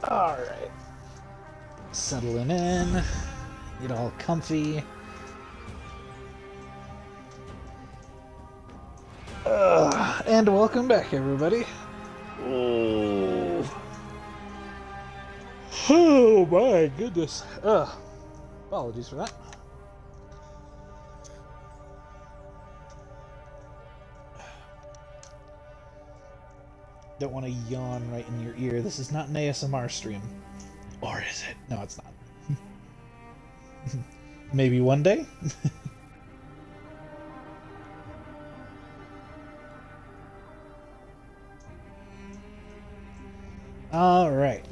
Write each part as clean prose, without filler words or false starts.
Alright. Settling in. Get all comfy. And welcome back, everybody. Oh my goodness. Apologies for that. Don't want to yawn right in your ear. This is not an ASMR stream. Or is it? No, it's not. Maybe one day? Alright.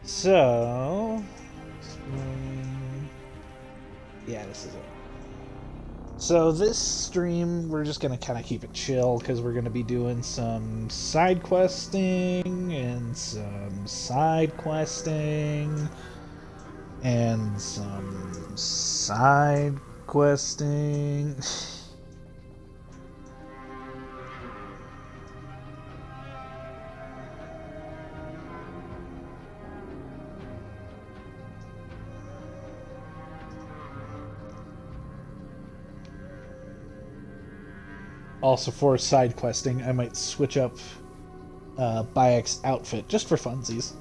So... yeah, this is it. So this stream, we're just going to kind of keep it chill, because we're going to be doing some side questing, and some side questing, and some side questing. Also, for side questing, I might switch up Bayek's outfit just for funsies.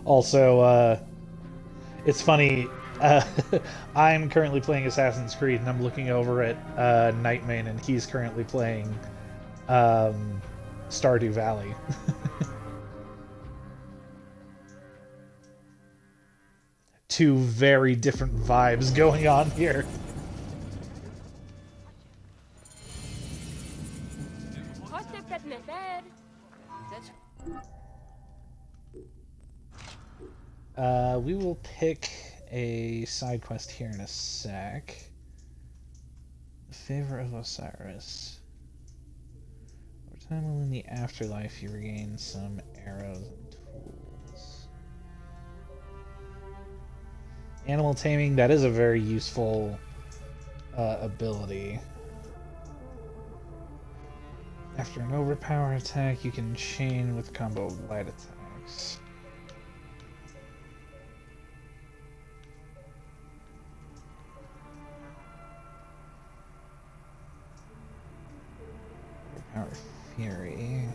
Also, it's funny. I'm currently playing Assassin's Creed, and I'm looking over at Nightmane, and he's currently playing Stardew Valley. Two very different vibes going on here. We will pick a side quest here in a sec. The Favor of Osiris. Over time while in the afterlife, you regain some arrows and tools. Animal taming, that is a very useful ability. After an overpower attack, you can chain with combo light attacks. Overpower Fury.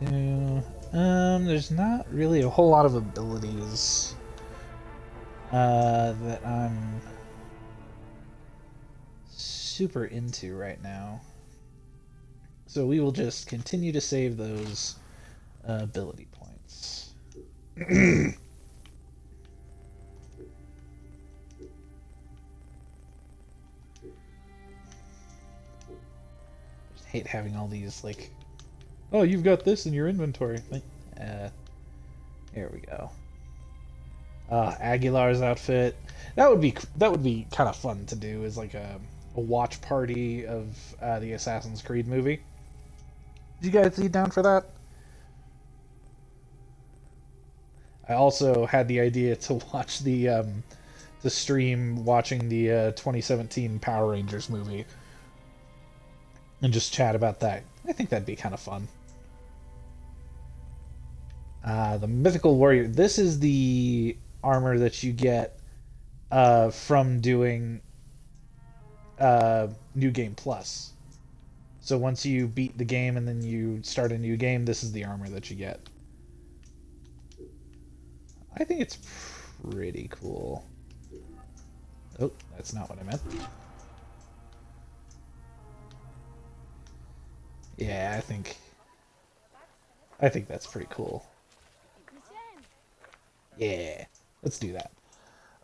2. There's not really a whole lot of abilities that I'm super into right now. So we will just continue to save those ability points. Just hate having all these, like, oh, you've got this in your inventory. Here we go. Aguilar's outfit. That would be kind of fun to do, as like a watch party of the Assassin's Creed movie. Did you guys see down for that? I also had the idea to watch the stream watching the 2017 Power Rangers movie and just chat about that. I think that'd be kind of fun. The Mythical Warrior. This is the armor that you get from doing New Game Plus. So once you beat the game and then you start a new game, this is the armor that you get. I think it's pretty cool. Oh, that's not what I meant. Yeah, I think that's pretty cool. Yeah, let's do that.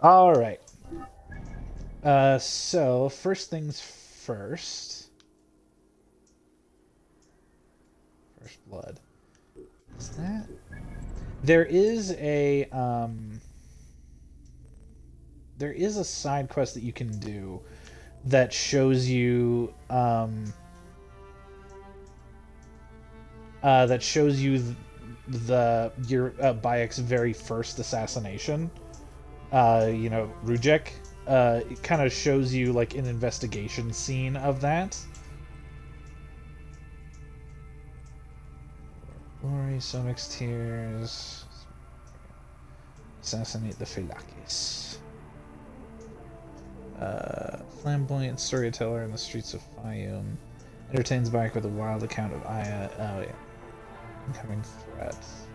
All right. So first things first. First blood. Is that? There is a there is a side quest that you can do that shows you your Bayek's very first assassination. Rujek. It kind of shows you like an investigation scene of that. Glory, Sonic's tears. Assassinate the Phylakis. Flamboyant storyteller in the streets of Fayum. Entertains Bayek with a wild account of Aya. Oh, yeah. Incoming threats.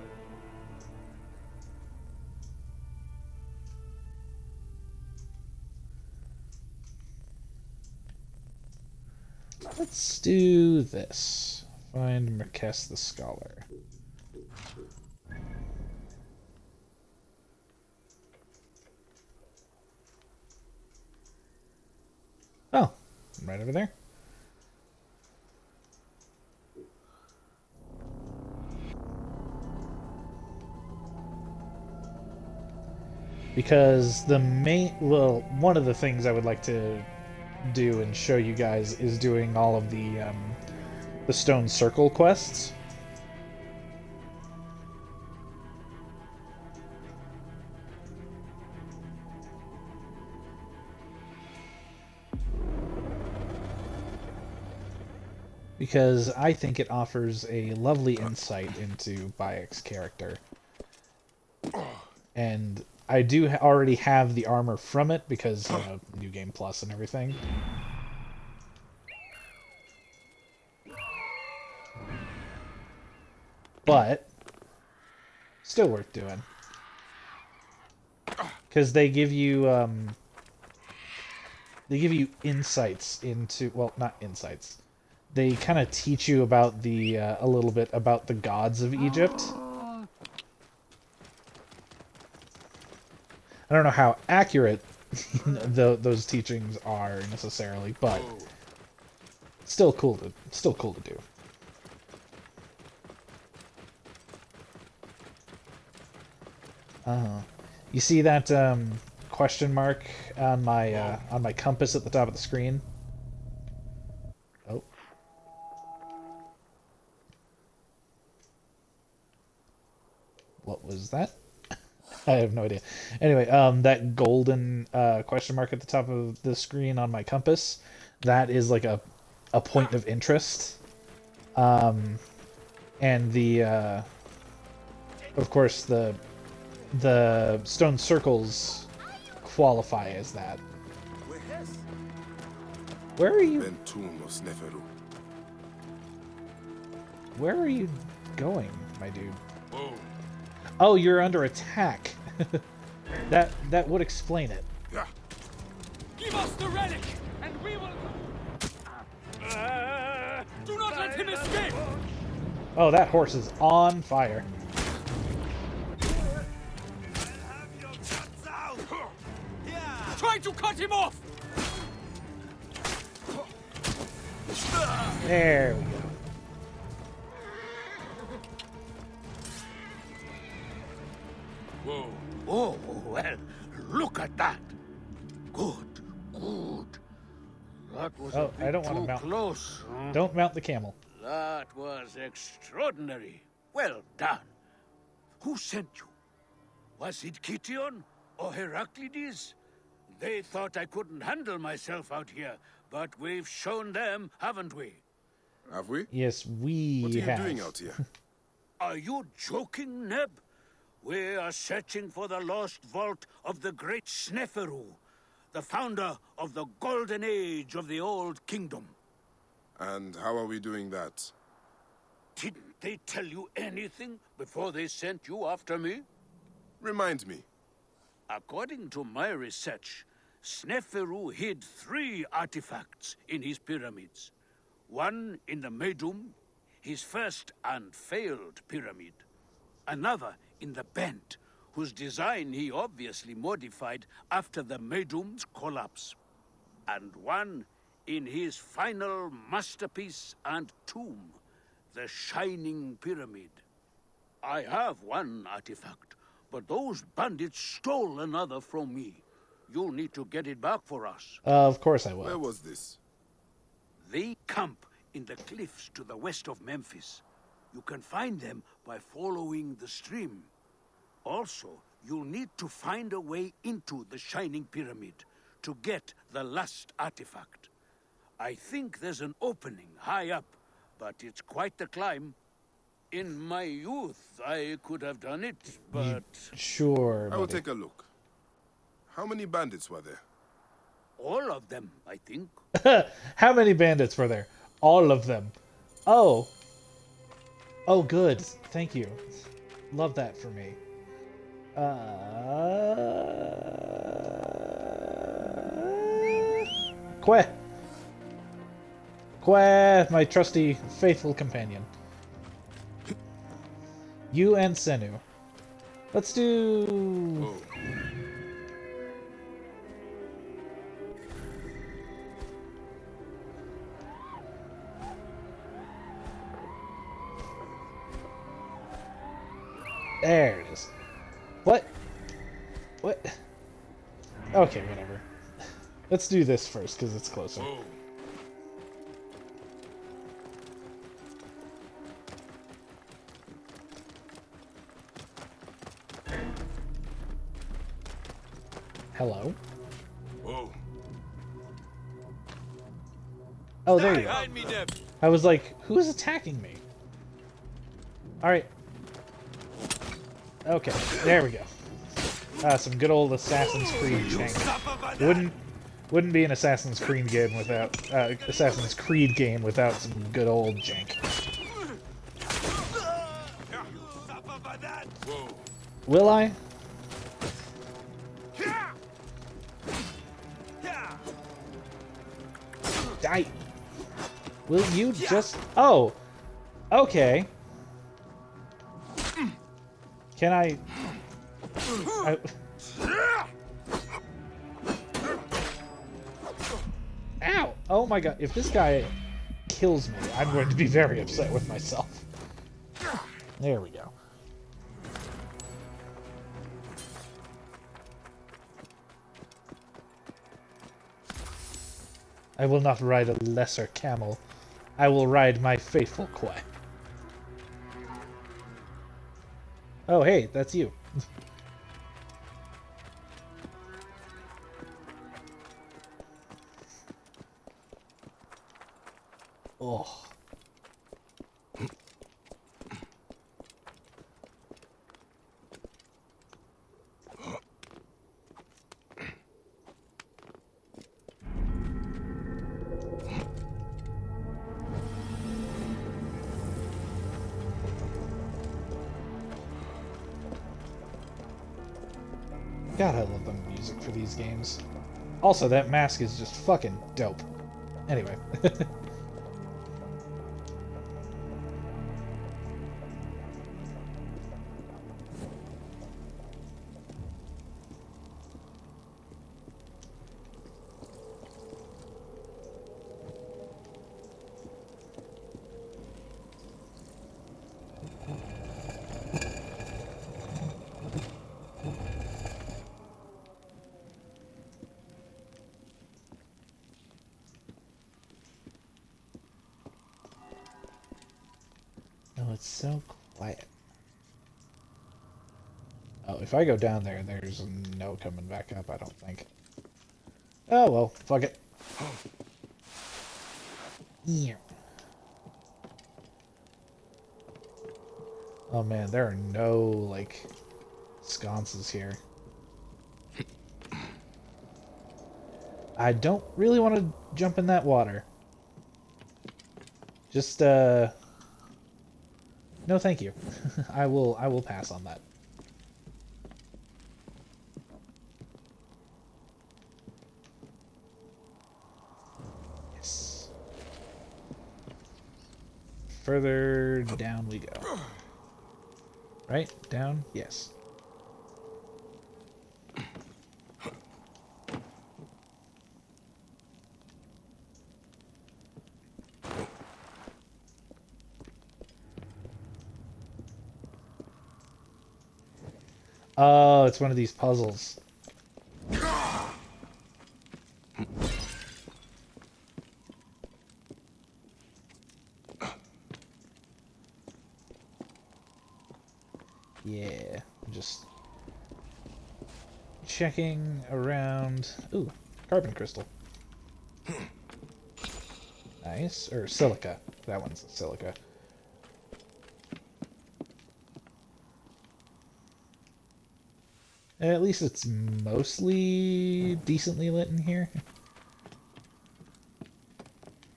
Let's do this. Find Merkes the Scholar. Oh, right over there. Because one of the things I would like to do and show you guys is doing all of the Stone Circle quests. Because I think it offers a lovely insight into Bayek's character. And I do already have the armor from it because, New Game Plus and everything. But still worth doing. Because they give you insights into, well, not insights. They kind of teach you about a little bit about the gods of Egypt. I don't know how accurate those teachings are necessarily, but still cool to do. You see that question mark on my compass at the top of the screen? Oh. What was that? I have no idea. Anyway, that golden question mark at the top of the screen on my compass, that is like a point of interest. And of course, the stone circles qualify as that. Where are you? Where are you going, my dude? Oh, you're under attack. That would explain it. Yeah. Give us the relic, and we will. Do not let him escape. Oh, that horse is on fire. Try to cut him off. There we go. Whoa. Oh, well, look at that. Good. That was a bit I don't want to too mount. close. Don't mount the camel. That was extraordinary. Well done. Who sent you? Was it Kition or Heraclides? They thought I couldn't handle myself out here, but we've shown them, haven't we? Have we? Yes, we What are you have. doing out here? Are you joking, Neb? We are searching for the lost vault of the great Sneferu, the founder of the golden age of the Old Kingdom. And how are we doing that? Didn't they tell you anything before they sent you after me? Remind me. According to my research, Sneferu hid 3 artifacts in his pyramids. One in the Medum, his first and failed pyramid. Another in the Bent, whose design he obviously modified after the Medum's collapse. And one in his final masterpiece and tomb, the Shining Pyramid. I have one artifact, but those bandits stole another from me. You'll need to get it back for us. Of course I will. Where was this? They camp in the cliffs to the west of Memphis. You can find them by following the stream. Also, you'll need to find a way into the Shining Pyramid to get the last artifact. I think there's an opening high up, but it's quite the climb. In my youth, I could have done it, but... Sure, I will buddy. take a look. How many bandits were there? all of them, I think. How many bandits were there? All of them. Oh. Oh, good. Thank you. Love that for me. Queh. Queh, my trusty, faithful companion. You and Senu. Let's do... Oh. There it is. What? What? Okay, whatever. Let's do this first, because it's closer. Whoa. Hello? Whoa. Oh, there you go. Behind me, Neb. I was like, who is attacking me? Alright. Okay, there we go. Some good old Assassin's Creed change. Wouldn't be an Assassin's Creed game without Assassin's Creed game without some good old jank. Whoa. Will I? Die. Will you just... Oh! Okay. Can I... Ow! Oh my god, if this guy kills me, I'm going to be very upset with myself. There we go. I will not ride a lesser camel. I will ride my faithful Quay. Oh, hey, that's you. Oh. God, I love the music for these games. Also, that mask is just fucking dope. Anyway. Oh, it's so quiet. Oh, if I go down there, there's no coming back up, I don't think. Oh, well, fuck it. Yeah. Oh man, there are no, like, sconces here. I don't really want to jump in that water. Just, no thank you. I will pass on that. Yes. Further down we go. Right? Down? Yes. Oh, it's one of these puzzles. Yeah, just checking around. Ooh, carbon crystal. Nice. Or silica. That one's silica. At least it's mostly decently lit in here.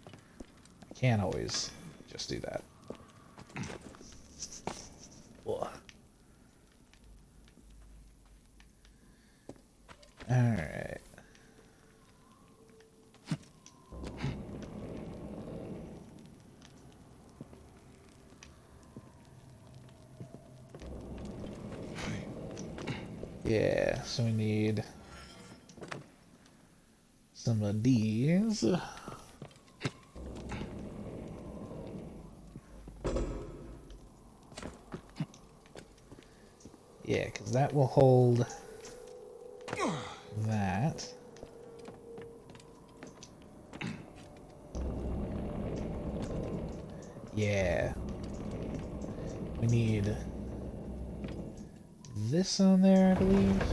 I can't always just do that. Ugh. Alright. Yeah, so we need some of these. Yeah, because that will hold that. Yeah. We need this on there, I believe.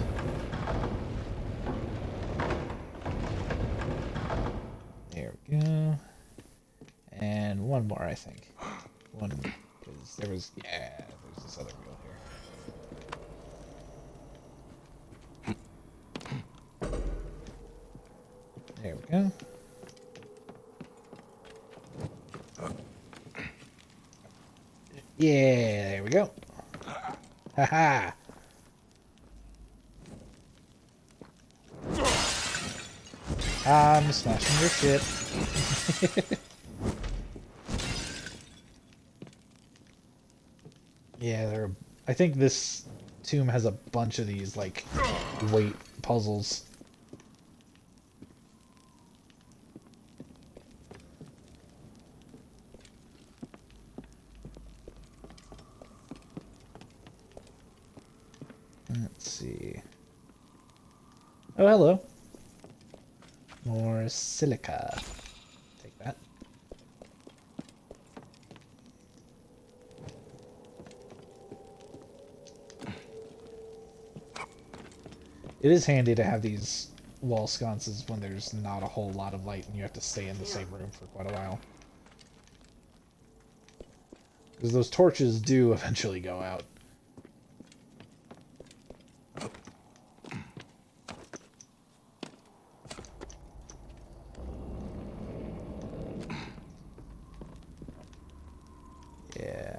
There we go. And one more, I think. One, because there was, yeah, there's this other wheel here. There we go. Yeah, there we go. Haha. I'm smashing your shit. Yeah, there. I think this tomb has a bunch of these like weight puzzles. Let's see. Oh, hello. More silica. Take that. It is handy to have these wall sconces when there's not a whole lot of light and you have to stay in the same room for quite a while. Because those torches do eventually go out. Yeah.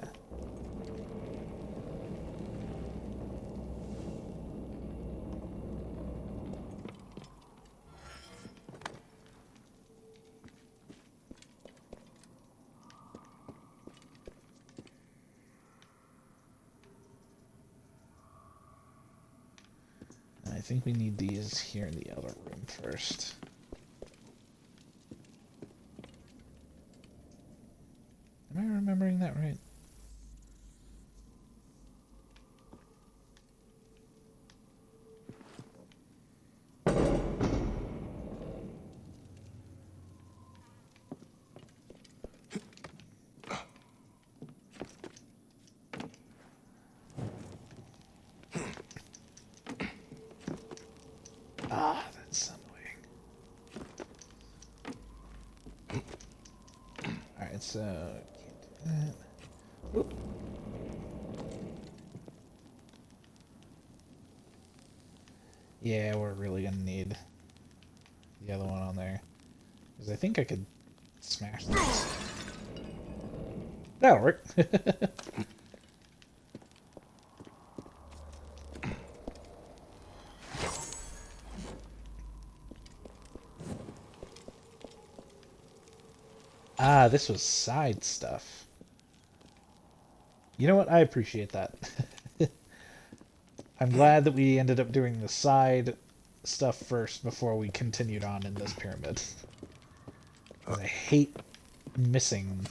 I think we need these here in the other room first. Am I remembering that right? Ah, that's annoying. Alright, so can't do that. Whoop. Yeah, we're really gonna need the other one on there. Because I think I could smash this. That'll work. Ah, this was side stuff. You know what? I appreciate that. I'm glad that we ended up doing the side stuff first before we continued on in this pyramid. 'Cause I hate missing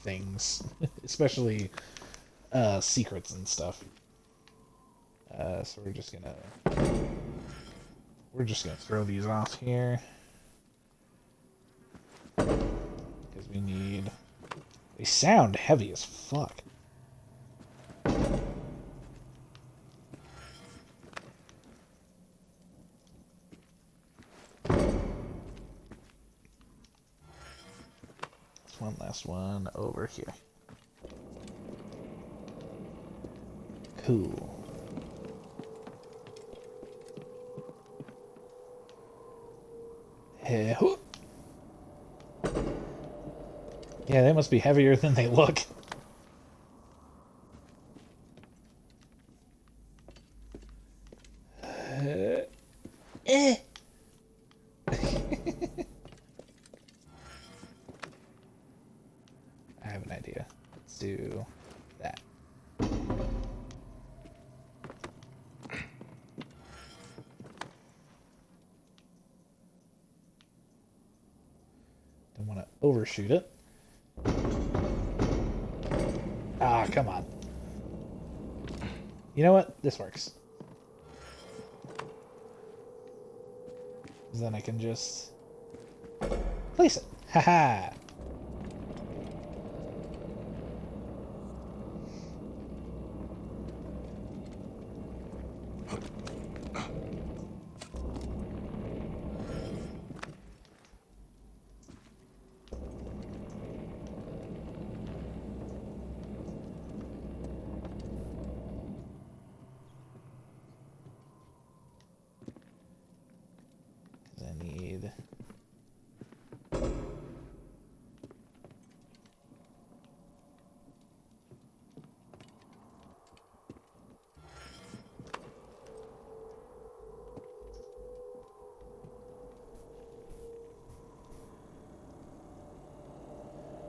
things, especially secrets and stuff. So we're just gonna throw these off here because we need. They sound heavy as fuck. One last one over here. Cool. Yeah, they must be heavier than they look. I have an idea. Let's do that. Don't want to overshoot it. Ah, come on. You know what? This works. Then I can just place it. Haha.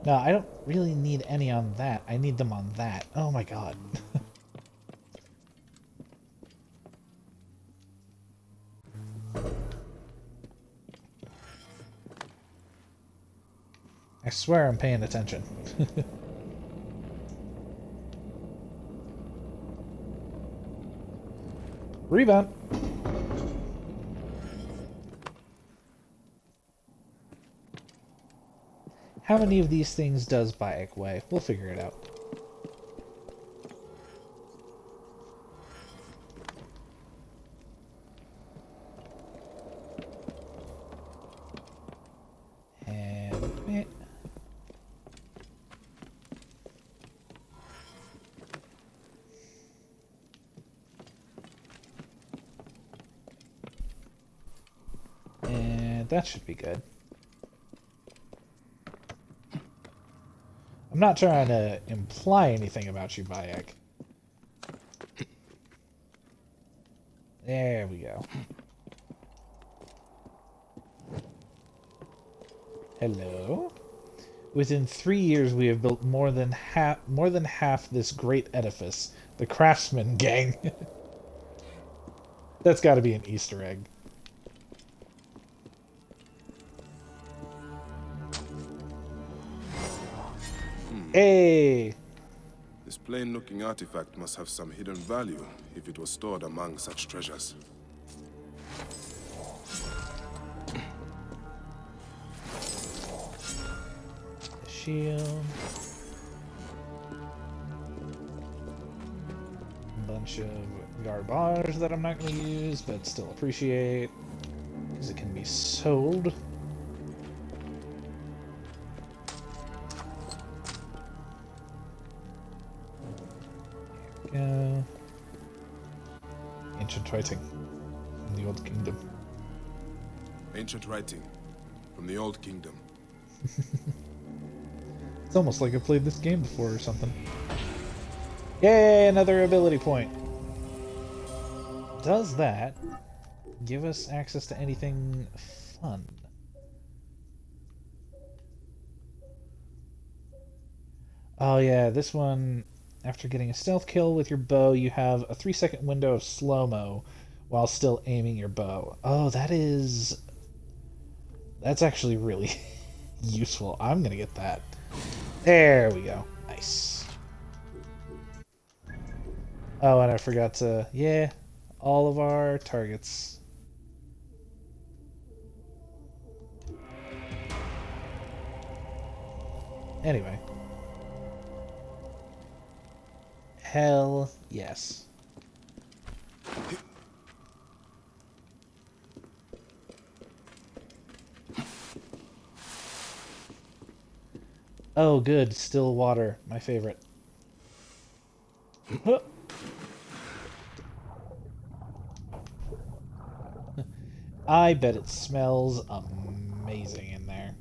No, I don't really need any on that. I need them on that. Oh my god. I swear I'm paying attention. Rebound. How many of these things does Bayek weigh? We'll figure it out. And that should be good. I'm not trying to imply anything about you, Bayek. There we go. Hello. Within 3 years, we have built more than half this great edifice, the Craftsman Gang. That's got to be an Easter egg. Hey! This plain-looking artifact must have some hidden value if it was stored among such treasures. Shield. A bunch of garbage that I'm not going to use, but still appreciate, because it can be sold. Ancient writing from the Old Kingdom. Ancient writing from the Old Kingdom. It's almost like I played this game before or something. Yay, another ability point. Does that give us access to anything fun? Oh yeah, this one, after getting a stealth kill with your bow, you have a 3-second window of slow-mo while still aiming your bow. Oh, that's actually really useful. I'm gonna get that. There we go. Nice. Oh, and I forgot to, yeah, all of our targets. Anyway. Hell yes. Oh, good. Still water. My favorite. Huh. I bet it smells amazing in there.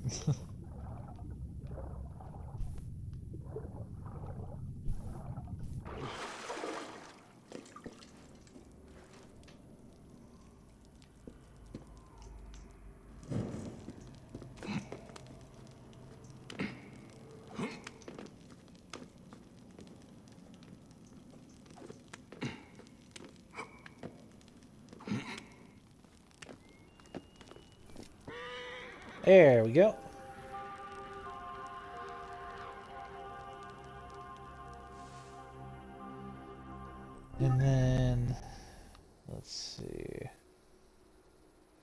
There we go. And then, let's see.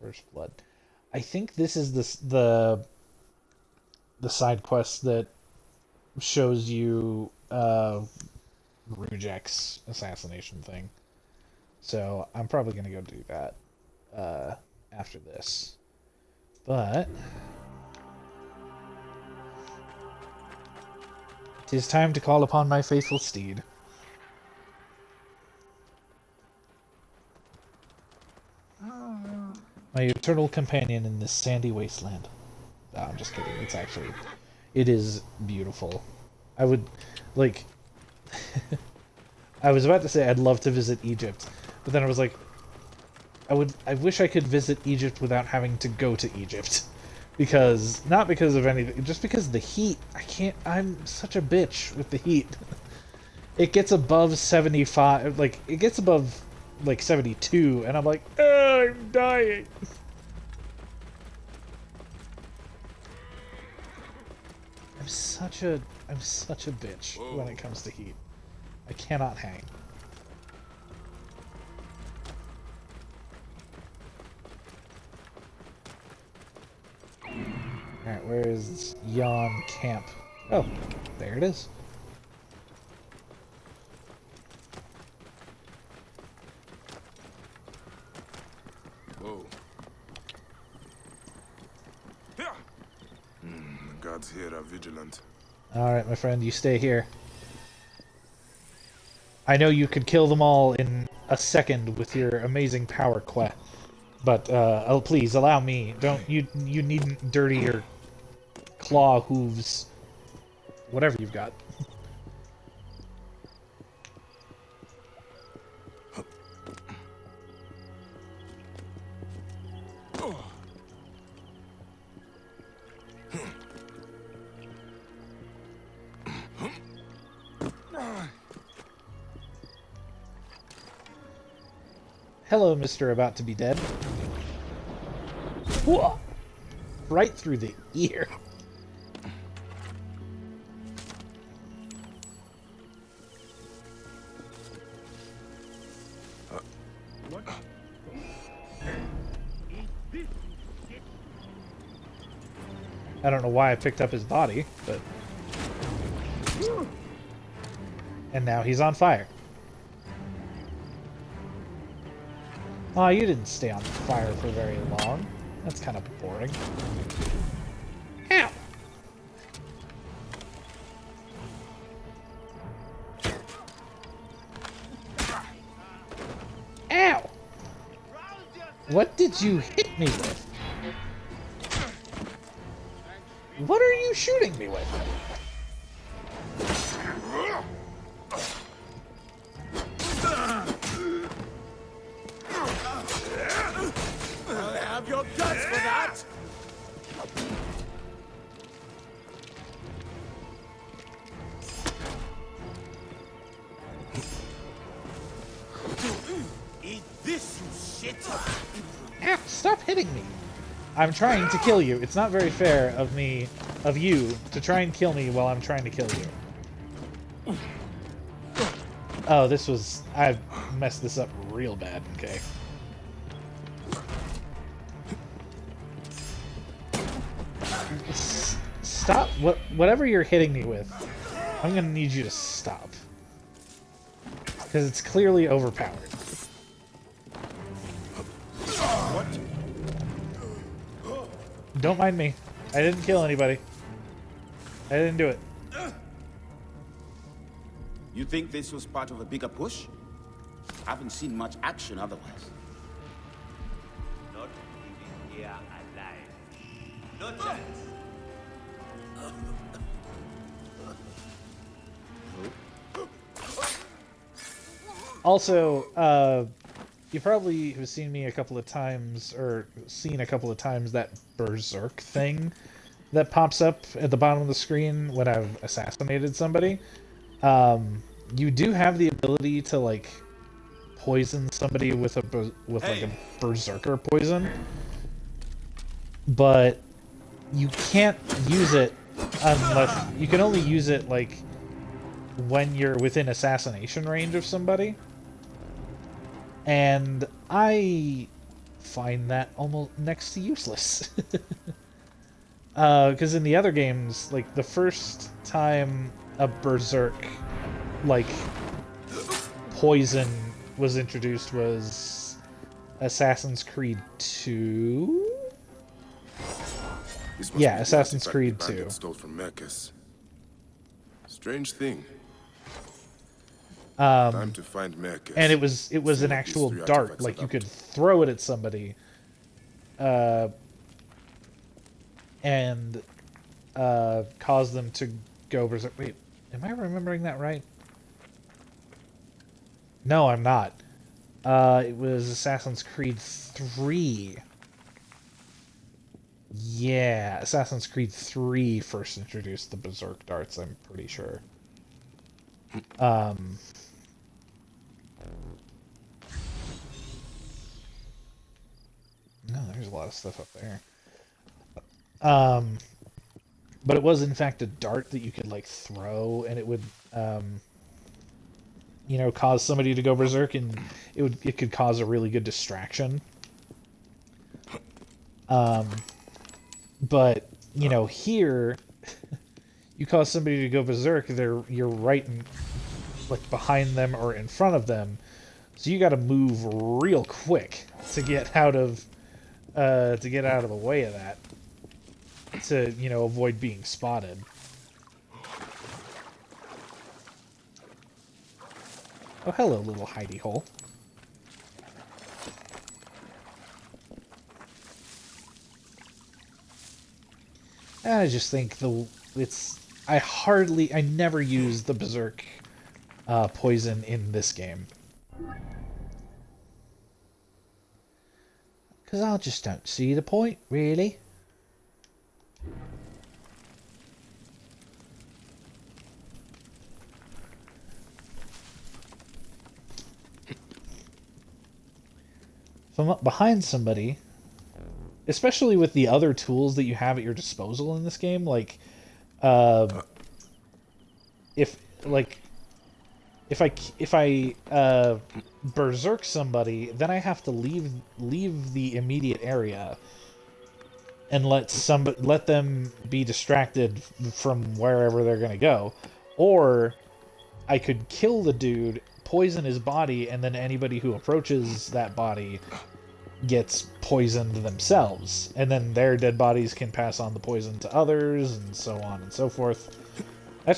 First Blood. I think this is the side quest that shows you Rujak's assassination thing. So I'm probably gonna go do that after this. But it is time to call upon my faithful steed. My eternal companion in this sandy wasteland. No, I'm just kidding. It is beautiful. I would, like, I was about to say I'd love to visit Egypt, but then I was like, I wish I could visit Egypt without having to go to Egypt. Because, not because of anything, just because the heat, I'm such a bitch with the heat. It gets above 75, like, it gets above, like, 72, and I'm like, oh, I'm dying. I'm such a bitch when it comes to heat. I cannot hang. Alright, where is Yon Camp? Oh, there it is. Whoa. The guards here are vigilant. Alright, my friend, you stay here. I know you could kill them all in a second with your amazing power quest, but oh, please allow me. You needn't dirty your claw hooves, whatever you've got. Hello, Mr. About to be Dead. Whoa! Right through the ear. I don't know why I picked up his body, but... And now he's on fire. Aw, you didn't stay on fire for very long. That's kind of boring. Ow! Ow! What did you hit me with? What are you shooting me with? this, you shit! Ah, stop hitting me! I'm trying to kill you. It's not very fair of you, to try and kill me while I'm trying to kill you. Oh, I messed this up real bad, okay. Stop, whatever you're hitting me with, I'm gonna need you to stop. Because it's clearly overpowered. What? Don't mind me. I didn't kill anybody. I didn't do it. You think this was part of a bigger push? Haven't seen much action otherwise. Not even here alive. No chance. Also, you probably have seen me a couple of times, or seen a couple of times that Berserk thing that pops up at the bottom of the screen when I've assassinated somebody. You do have the ability to, like, poison somebody with like a Berserker poison, but you can't use it unless you can only use it like when you're within assassination range of somebody. And I find that almost next to useless. Because in the other games, like, the first time a Berserk, like, poison was introduced was Assassin's Creed 2? Yeah, Assassin's Creed 2. Stole from Mercus. Strange thing. Time to find Mercus. And it was an actual dart, like you could throw it at somebody, and cause them to go berserk. Wait, am I remembering that right? No, I'm not. It was Assassin's Creed 3. Yeah, Assassin's Creed 3 first introduced the berserk darts, I'm pretty sure. No, there's a lot of stuff up there. But it was in fact a dart that you could, like, throw, and it would, you know, cause somebody to go berserk, and it could cause a really good distraction. But, you know, here, you cause somebody to go berserk, you're right in, like, behind them or in front of them, so you gotta move real quick to get out of the way of that, to, you know, avoid being spotted. Oh, hello, little hidey hole. I just think I never use the Berserk poison in this game. Because I just don't see the point, really. If I'm up behind somebody, especially with the other tools that you have at your disposal in this game, like, if I berserk somebody, then I have to leave the immediate area and let them be distracted from wherever they're gonna go, or I could kill the dude, poison his body, and then anybody who approaches that body gets poisoned themselves, and then their dead bodies can pass on the poison to others, and so on and so forth. I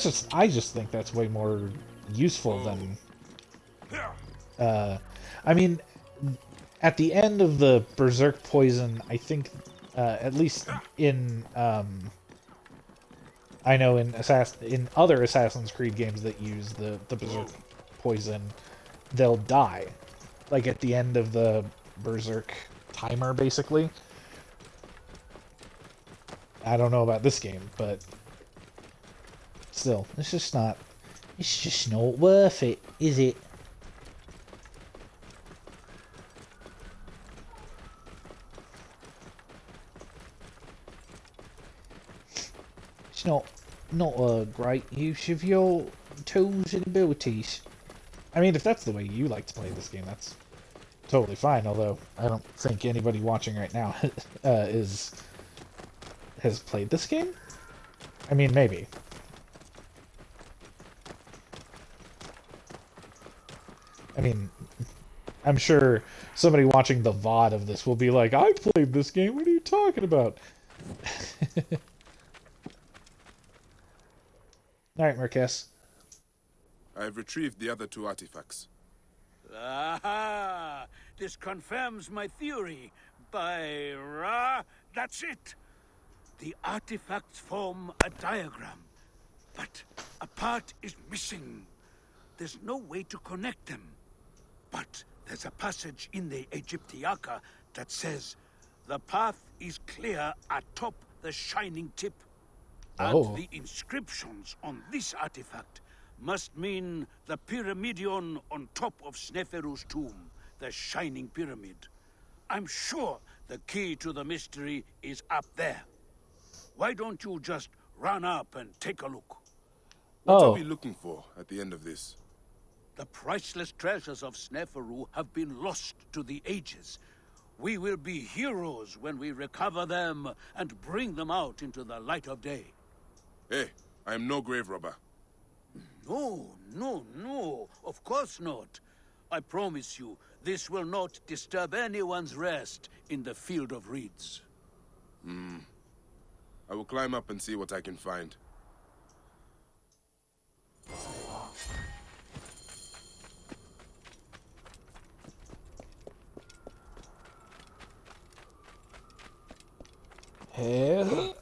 just think that's way more useful than... I mean, at the end of the Berserk poison, I think, at least in, I know in other Assassin's Creed games that use the Berserk poison, they'll die. Like, at the end of the Berserk timer, basically. I don't know about this game, but still, it's just not worth it, is it? not a great use of your tools and abilities. I mean, if that's the way you like to play this game, that's totally fine. Although I don't think anybody watching right now has played this game. I mean, maybe. I mean, I'm sure somebody watching the VOD of this will be like, I played this game, what are you talking about? Alright, Marquez. I have retrieved the other 2 artifacts. Aha! This confirms my theory. By Ra, that's it. The artifacts form a diagram, but a part is missing. There's no way to connect them. But there's a passage in the Egyptiaca that says, the path is clear atop the shining tip. Oh. And the inscriptions on this artifact must mean the Pyramidion on top of Sneferu's tomb, the Shining Pyramid. I'm sure the key to the mystery is up there. Why don't you just run up and take a look? What Oh. are we looking for at the end of this? The priceless treasures of Sneferu have been lost to the ages. We will be heroes when we recover them and bring them out into the light of day. Hey, I am no grave robber. No, no, no. Of course not. I promise you, this will not disturb anyone's rest in the field of reeds. I will climb up and see what I can find. Hell.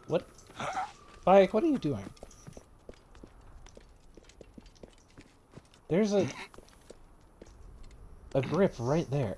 What? Bayek, what are you doing? There's a grip right there.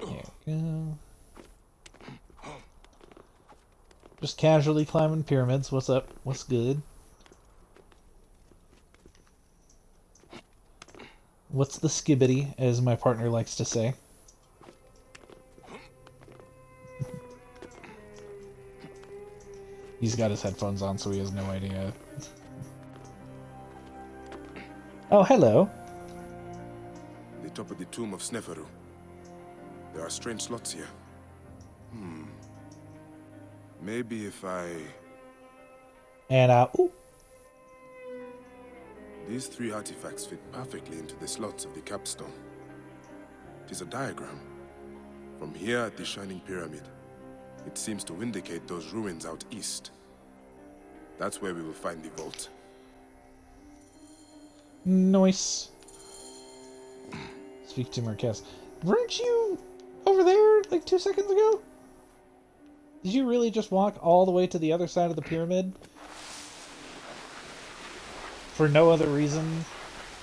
There we go. Just casually climbing pyramids. What's up? What's good? What's the skibbity, as my partner likes to say? He's got his headphones on, so he has no idea. Oh, hello. The top of the tomb of Sneferu. There are strange slots here. Maybe if I... And, ooh. These 3 artifacts fit perfectly into the slots of the capstone. It is a diagram. From here at the Shining Pyramid, it seems to indicate those ruins out east. That's where we will find the vault. Nice. Speak to Marquez. Weren't you over there like 2 seconds ago? Did you really just walk all the way to the other side of the pyramid? For no other reason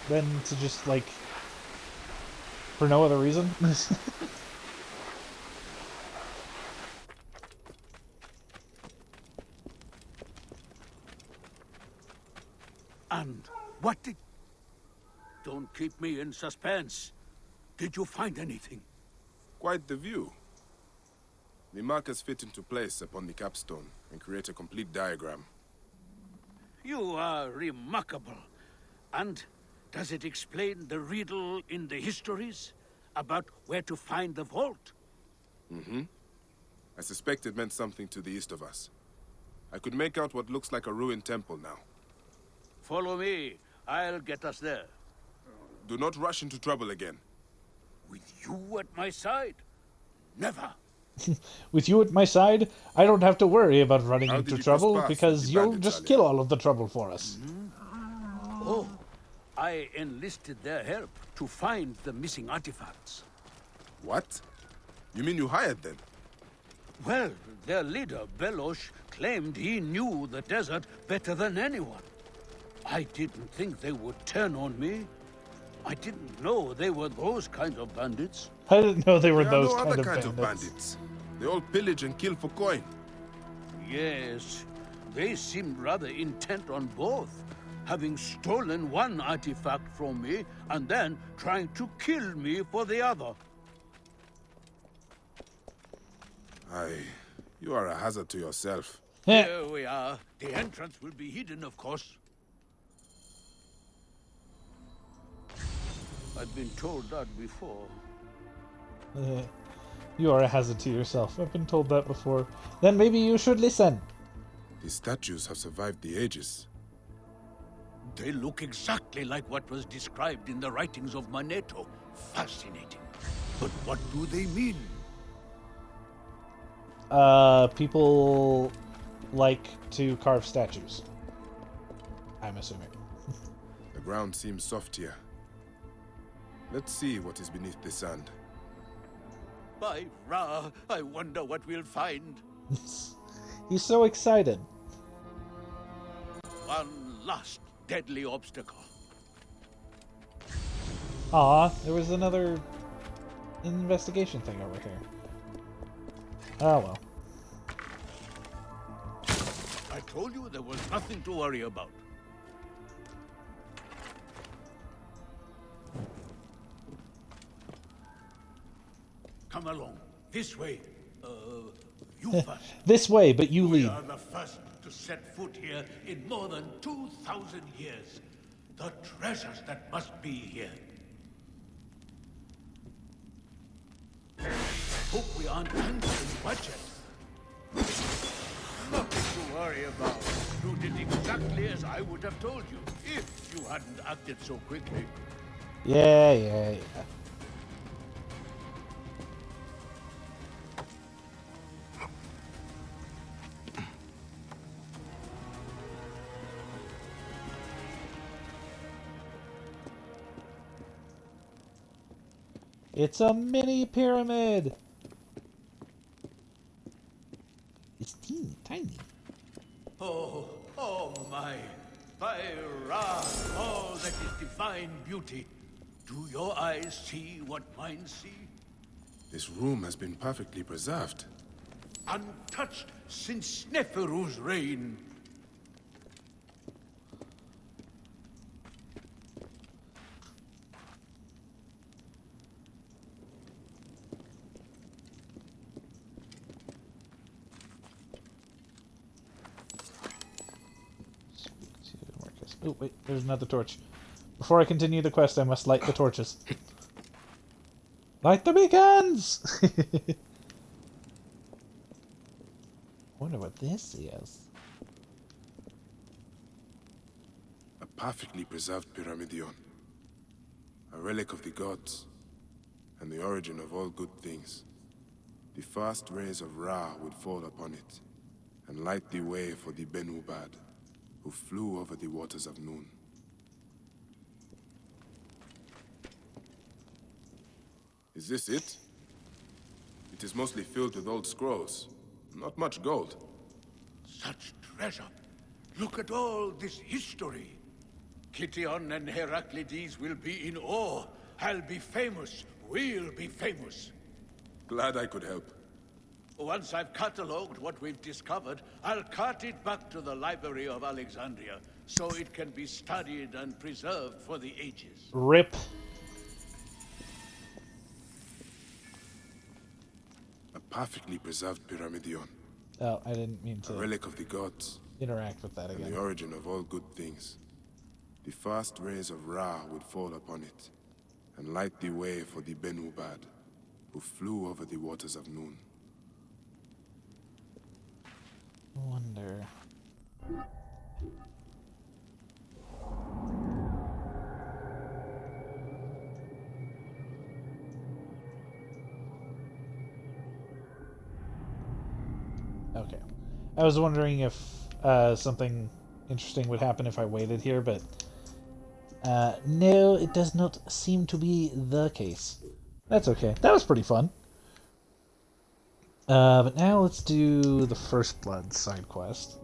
than to just, like... For no other reason? And what did... Don't keep me in suspense. Did you find anything? Quite the view. The markers fit into place upon the capstone and create a complete diagram. You are remarkable. And does it explain the riddle in the histories about where to find the vault? I suspect it meant something to the east of us. I could make out what looks like a ruined temple now. Follow me. I'll get us there. Do not rush into trouble again. With you at my side? Never. With you at my side, I don't have to worry about running How into did you trouble cross paths because with the you'll bandits just earlier? kill all of the trouble for us. Oh, I enlisted their help to find the missing artifacts. What? You mean you hired them? Well, their leader, Belosh, claimed he knew the desert better than anyone. I didn't think they would turn on me. I didn't know they were those kind of bandits. I didn't know they were There are those no other kind kinds of of bandits. bandits. They all pillage and kill for coin. Yes, they seemed rather intent on both, having stolen one artifact from me and then trying to kill me for the other. You are a hazard to yourself. Here we are. The entrance will be hidden, of course. I've been told that before. You are a hazard to yourself. I've been told that before. Then maybe you should listen. These statues have survived the ages. They look exactly like what was described in the writings of Manetto. Fascinating. But what do they mean? People like to carve statues. I'm assuming. The ground seems soft here. Let's see what is beneath the sand. By Ra, I wonder what we'll find. He's so excited. One last deadly obstacle. Aw, there was another investigation thing over here. Oh well. I told you there was nothing to worry about. Come along. This way. You first. This way, but you We lead. are the first to set foot here in more than 2,000 years. The treasures that must be here. Hope we aren't under the budget. Nothing to worry about. You did exactly as I would have told you, if you hadn't acted so quickly. Yeah. It's a mini pyramid! It's teeny tiny. Oh my. By Ra, all that is divine beauty. Do your eyes see what mine see? This room has been perfectly preserved. Untouched since Neferu's reign. Oh, wait, there's another torch. Before I continue the quest, I must light the torches. Light the beacons! Wonder what this is. A perfectly preserved pyramidion. A relic of the gods, and the origin of all good things. The first rays of Ra would fall upon it, and light the way for the Benubad, who flew over the waters of Noon. Is this it? It is mostly filled with old scrolls. Not much gold. Such treasure. Look at all this history. Kition and Heraclides will be in awe. I'll be famous. We'll be famous. Glad I could help. Once I've catalogued what we've discovered, I'll cart it back to the Library of Alexandria, so it can be studied and preserved for the ages. RIP. A perfectly preserved pyramidion. Oh, I didn't mean A to relic of the gods, interact with that and again. the origin of all good things. The first rays of Ra would fall upon it, and light the way for the Benubad, who flew over the waters of Noon. Wonder. Okay. I was wondering if something interesting would happen if I waited here, but no, it does not seem to be the case. That's okay. That was pretty fun. But now let's do the First Blood side quest.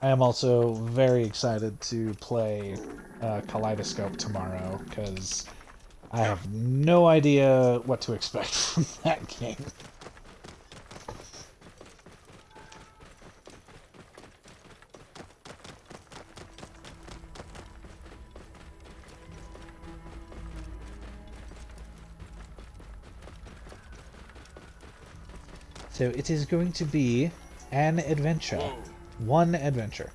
I am also very excited to play Kaleidoscope tomorrow, because I have no idea what to expect from that game. So it is going to be an adventure. One adventure.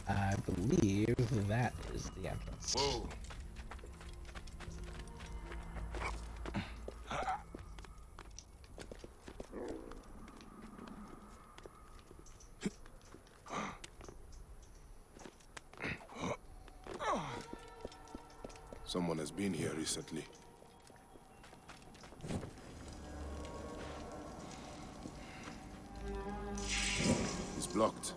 I believe that is the entrance. Whoa. Someone has been here recently. It's blocked.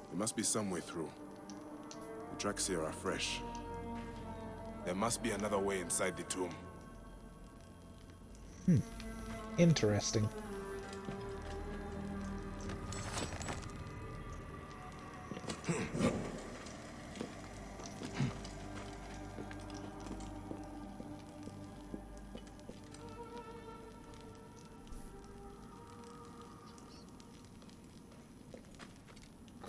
There must be some way through. The tracks here are fresh. There must be another way inside the tomb. Interesting.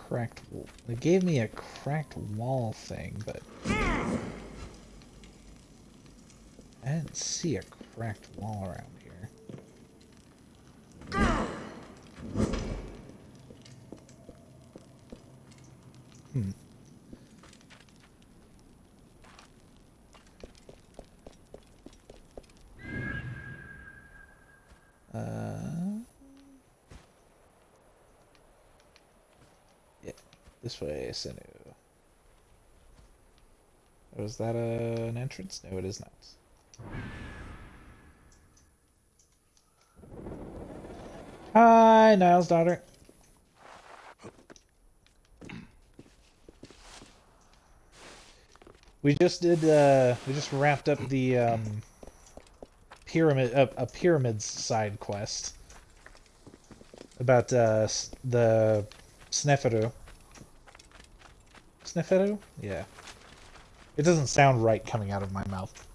Cracked wall. They gave me a cracked wall thing, but I didn't see a cracked wall around here. Yeah, this way, Sinu. Was that an entrance? No, it is not. Hi, Niles' daughter. We just did. We just wrapped up the a pyramids side quest about the Sneferu. Sneferu? Yeah. It doesn't sound right coming out of my mouth.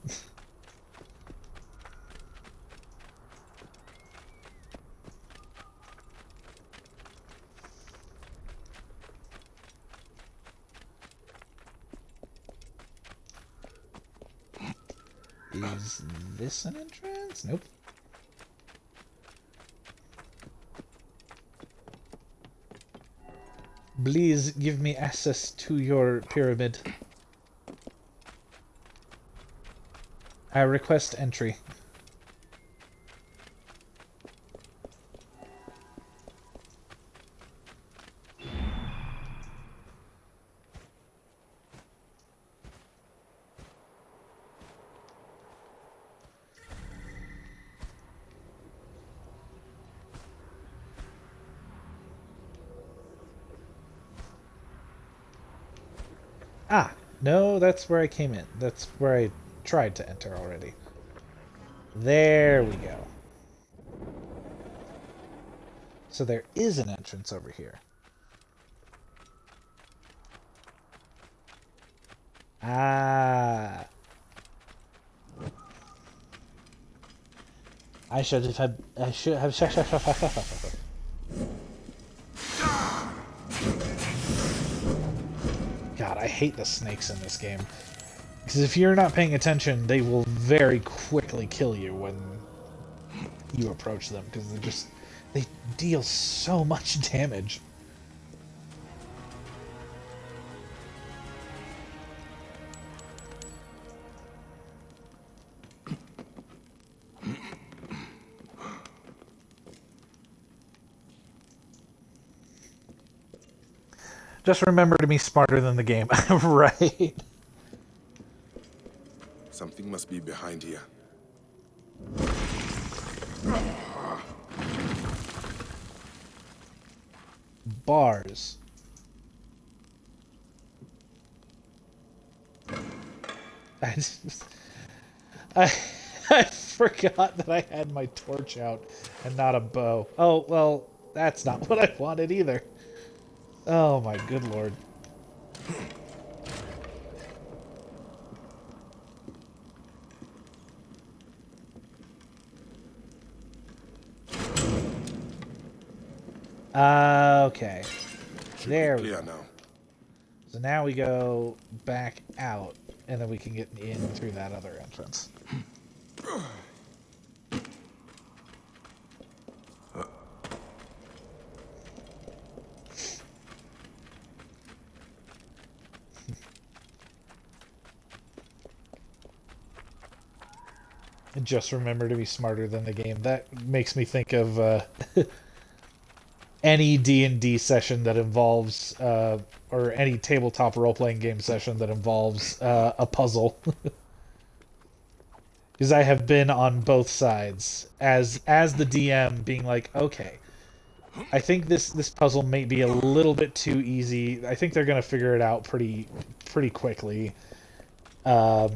Is this an entrance? Nope. Please give me access to your pyramid. I request entry. Ah, no, that's where I came in. That's where I tried to enter already. There we go. So there is an entrance over here. Ah. I should have had. I should have. God, I hate the snakes in this game. Because if you're not paying attention, they will very quickly kill you when you approach them. Because they deal so much damage. Just remember to be smarter than the game, right? Something must be behind here. Bars. I forgot that I had my torch out and not a bow. Oh, well, that's not what I wanted either. Oh my good lord. Okay. Should There be we clear go. now. So now we go back out, and then we can get in through that other entrance. Just remember to be smarter than the game. That makes me think of any D&D session that involves, or any tabletop role-playing game session that involves a puzzle. Because I have been on both sides as the DM, being like, okay, I think this puzzle may be a little bit too easy. I think they're gonna figure it out pretty quickly. Um,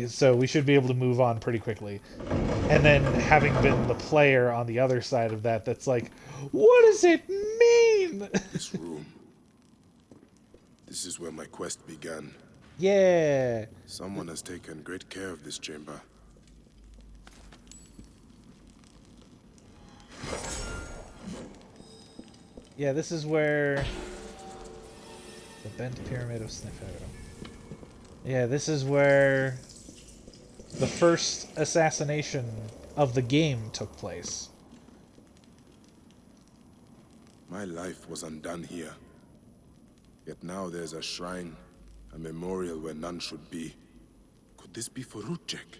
so we should be able to move on pretty quickly. And then having been the player on the other side of that, that's like, what does it mean? This room. This is where my quest began. Yeah. Someone has taken great care of this chamber. Yeah, this is where the bent pyramid of Sniffero. Yeah, this is where the first assassination of the game took place. My life was undone here. Yet now there's a shrine, a memorial where none should be. Could this be for Rudjek?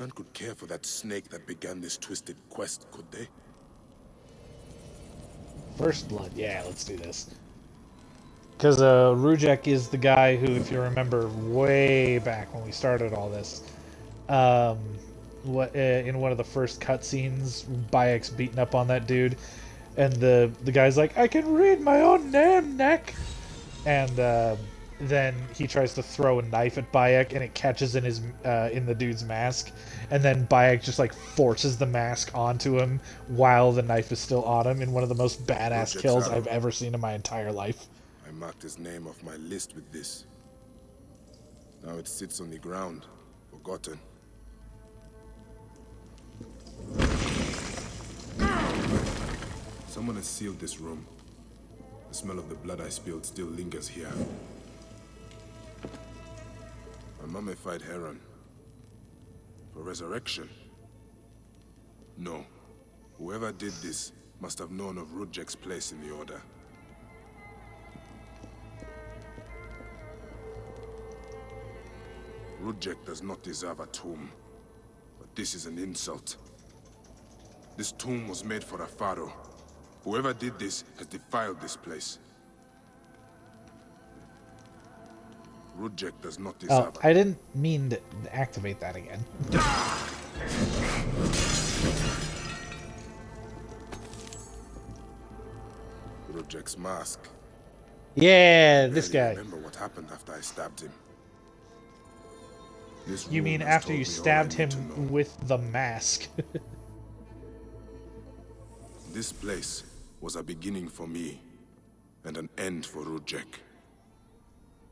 None could care for that snake that began this twisted quest, could they? First blood, yeah, let's do this. Because Rujek is the guy who, if you remember way back when we started all this, in one of the first cutscenes, Bayek's beating up on that dude, and the guy's like, I can read my own name, Neck! And then he tries to throw a knife at Bayek, and it catches in his in the dude's mask, and then Bayek just like forces the mask onto him while the knife is still on him in one of the most badass kills I've ever seen in my entire life. I marked his name off my list with this. Now it sits on the ground, forgotten. Someone has sealed this room. The smell of the blood I spilled still lingers here. A mummified heron. For resurrection? No. Whoever did this must have known of Rudjek's place in the Order. Rudjek does not deserve a tomb. But this is an insult. This tomb was made for a pharaoh. Whoever did this has defiled this place. Rudjek does not deserve I didn't mean to activate that again. Rudjek's mask. Yeah, this I guy. remember what happened after I stabbed him. This You room mean has after told you me all I stabbed need him to know. with the mask? This place was a beginning for me, and an end for Rudjek.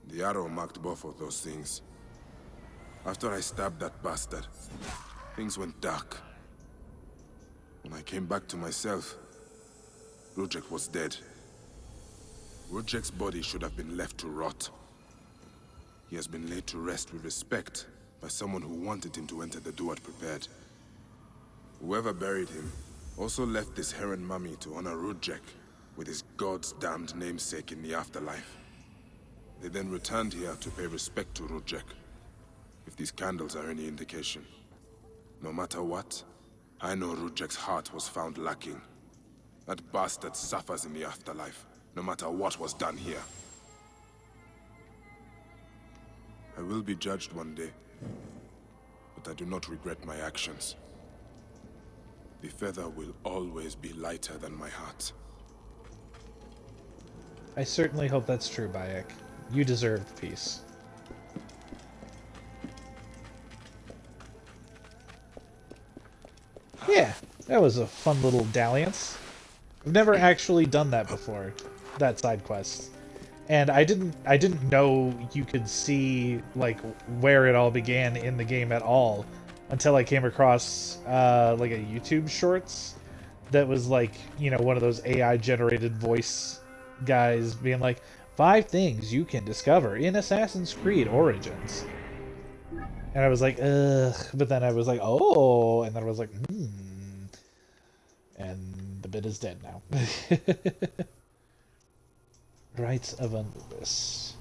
The arrow marked both of those things. After I stabbed that bastard, things went dark. When I came back to myself, Rudjek was dead. Rudjek's body should have been left to rot. He has been laid to rest with respect by someone who wanted him to enter the Duat prepared. Whoever buried him also left this heron mummy to honor Rudjek with his god's damned namesake in the afterlife. They then returned here to pay respect to Rudjek, if these candles are any indication. No matter what, I know Rudjek's heart was found lacking. That bastard suffers in the afterlife, no matter what was done here. I will be judged one day, but I do not regret my actions. The feather will always be lighter than my heart. I certainly hope that's true, Bayek. You deserve peace. Yeah, that was a fun little dalliance. I've never actually done that before, that side quest. And I didn't know you could see like where it all began in the game at all until I came across like a YouTube shorts that was like, you know, one of those AI generated voice guys being like 5 things you can discover in Assassin's Creed Origins. And I was like, ugh, but then I was like, oh, and then I was like, and the bit is dead now. Rights of Anubis.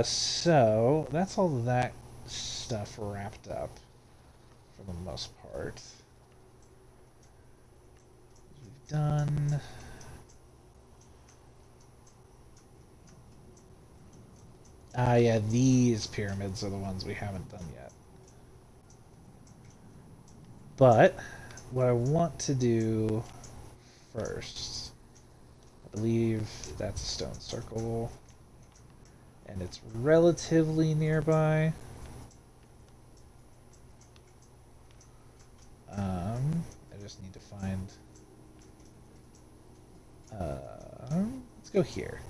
So that's all that stuff wrapped up for the most part. We've done. Yeah, these pyramids are the ones we haven't done yet. But what I want to do first, I believe that's a stone circle, and it's relatively nearby. I just need to find. Let's go here.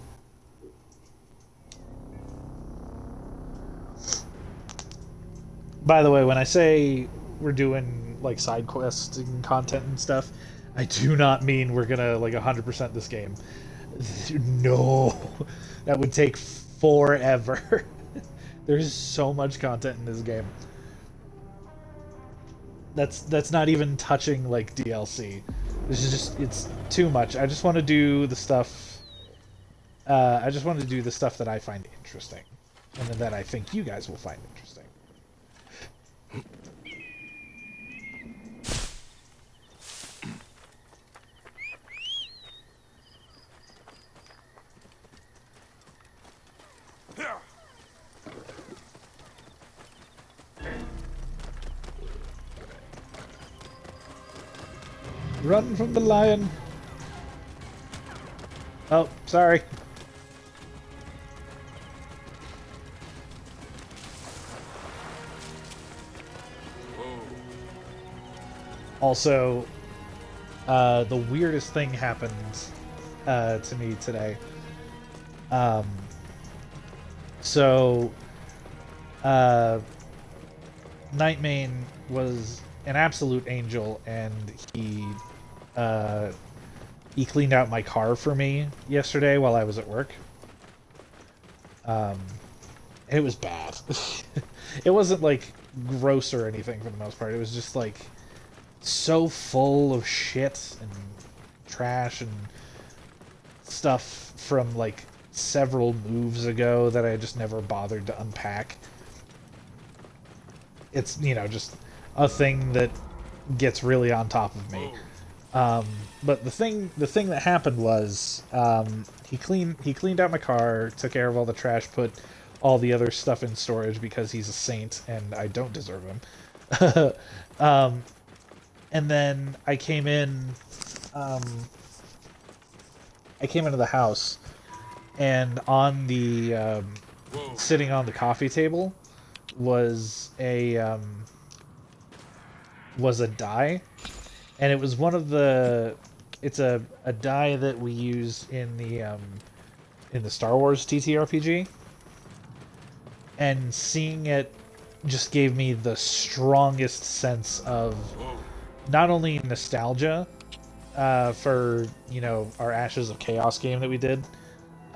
By the way, when I say we're doing like side quests and content and stuff, I do not mean we're gonna like 100% this game. No, that would take forever. There's so much content in this game. That's not even touching like DLC. This is just, it's too much. I just want to do the stuff. I just want to do the stuff that I find interesting, and that I think you guys will find interesting. Run from the lion. Oh, sorry. Also, the weirdest thing happened to me today. Nightmane was an absolute angel, and he cleaned out my car for me yesterday while I was at work. It was bad. It wasn't like gross or anything for the most part. It was just like so full of shit and trash and stuff from like several moves ago that I just never bothered to unpack. It's, you know, just a thing that gets really on top of me. But the thing that happened was he cleaned out my car, took care of all the trash, put all the other stuff in storage because he's a saint and I don't deserve him. And then I came into the house, and on the sitting on the coffee table was a die, and it was one of the. It's a die that we use in the Star Wars TTRPG, and seeing it just gave me the strongest sense of not only nostalgia for, you know, our Ashes of Chaos game that we did,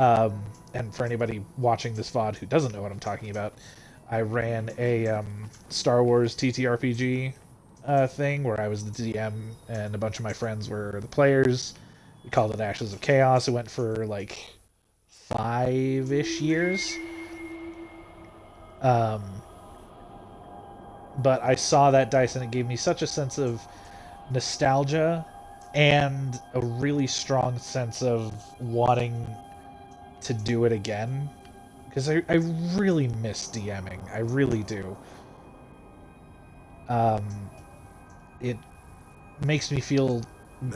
and for anybody watching this VOD who doesn't know what I'm talking about, I ran a Star Wars TTRPG thing where I was the DM and a bunch of my friends were the players. We called it Ashes of Chaos. It went for like 5-ish years. But I saw that dice and it gave me such a sense of nostalgia and a really strong sense of wanting to do it again. Because I really miss DMing. I really do. It makes me feel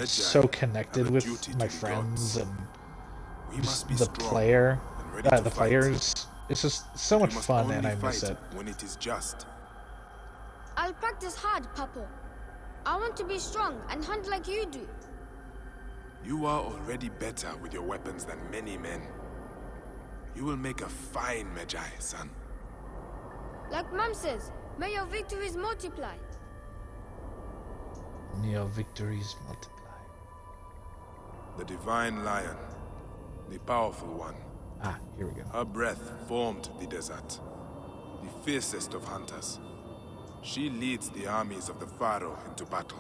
so connected with my friends and the players. It's just so much fun, and I miss it. When it is just. I'll practice hard, Papa. I want to be strong and hunt like you do. You are already better with your weapons than many men. You will make a fine Magi, son. Like Mom says, may your victories multiply. May your victories multiply. The Divine Lion, the powerful one. Ah, here we go. Her breath formed the desert, the fiercest of hunters. She leads the armies of the Pharaoh into battle.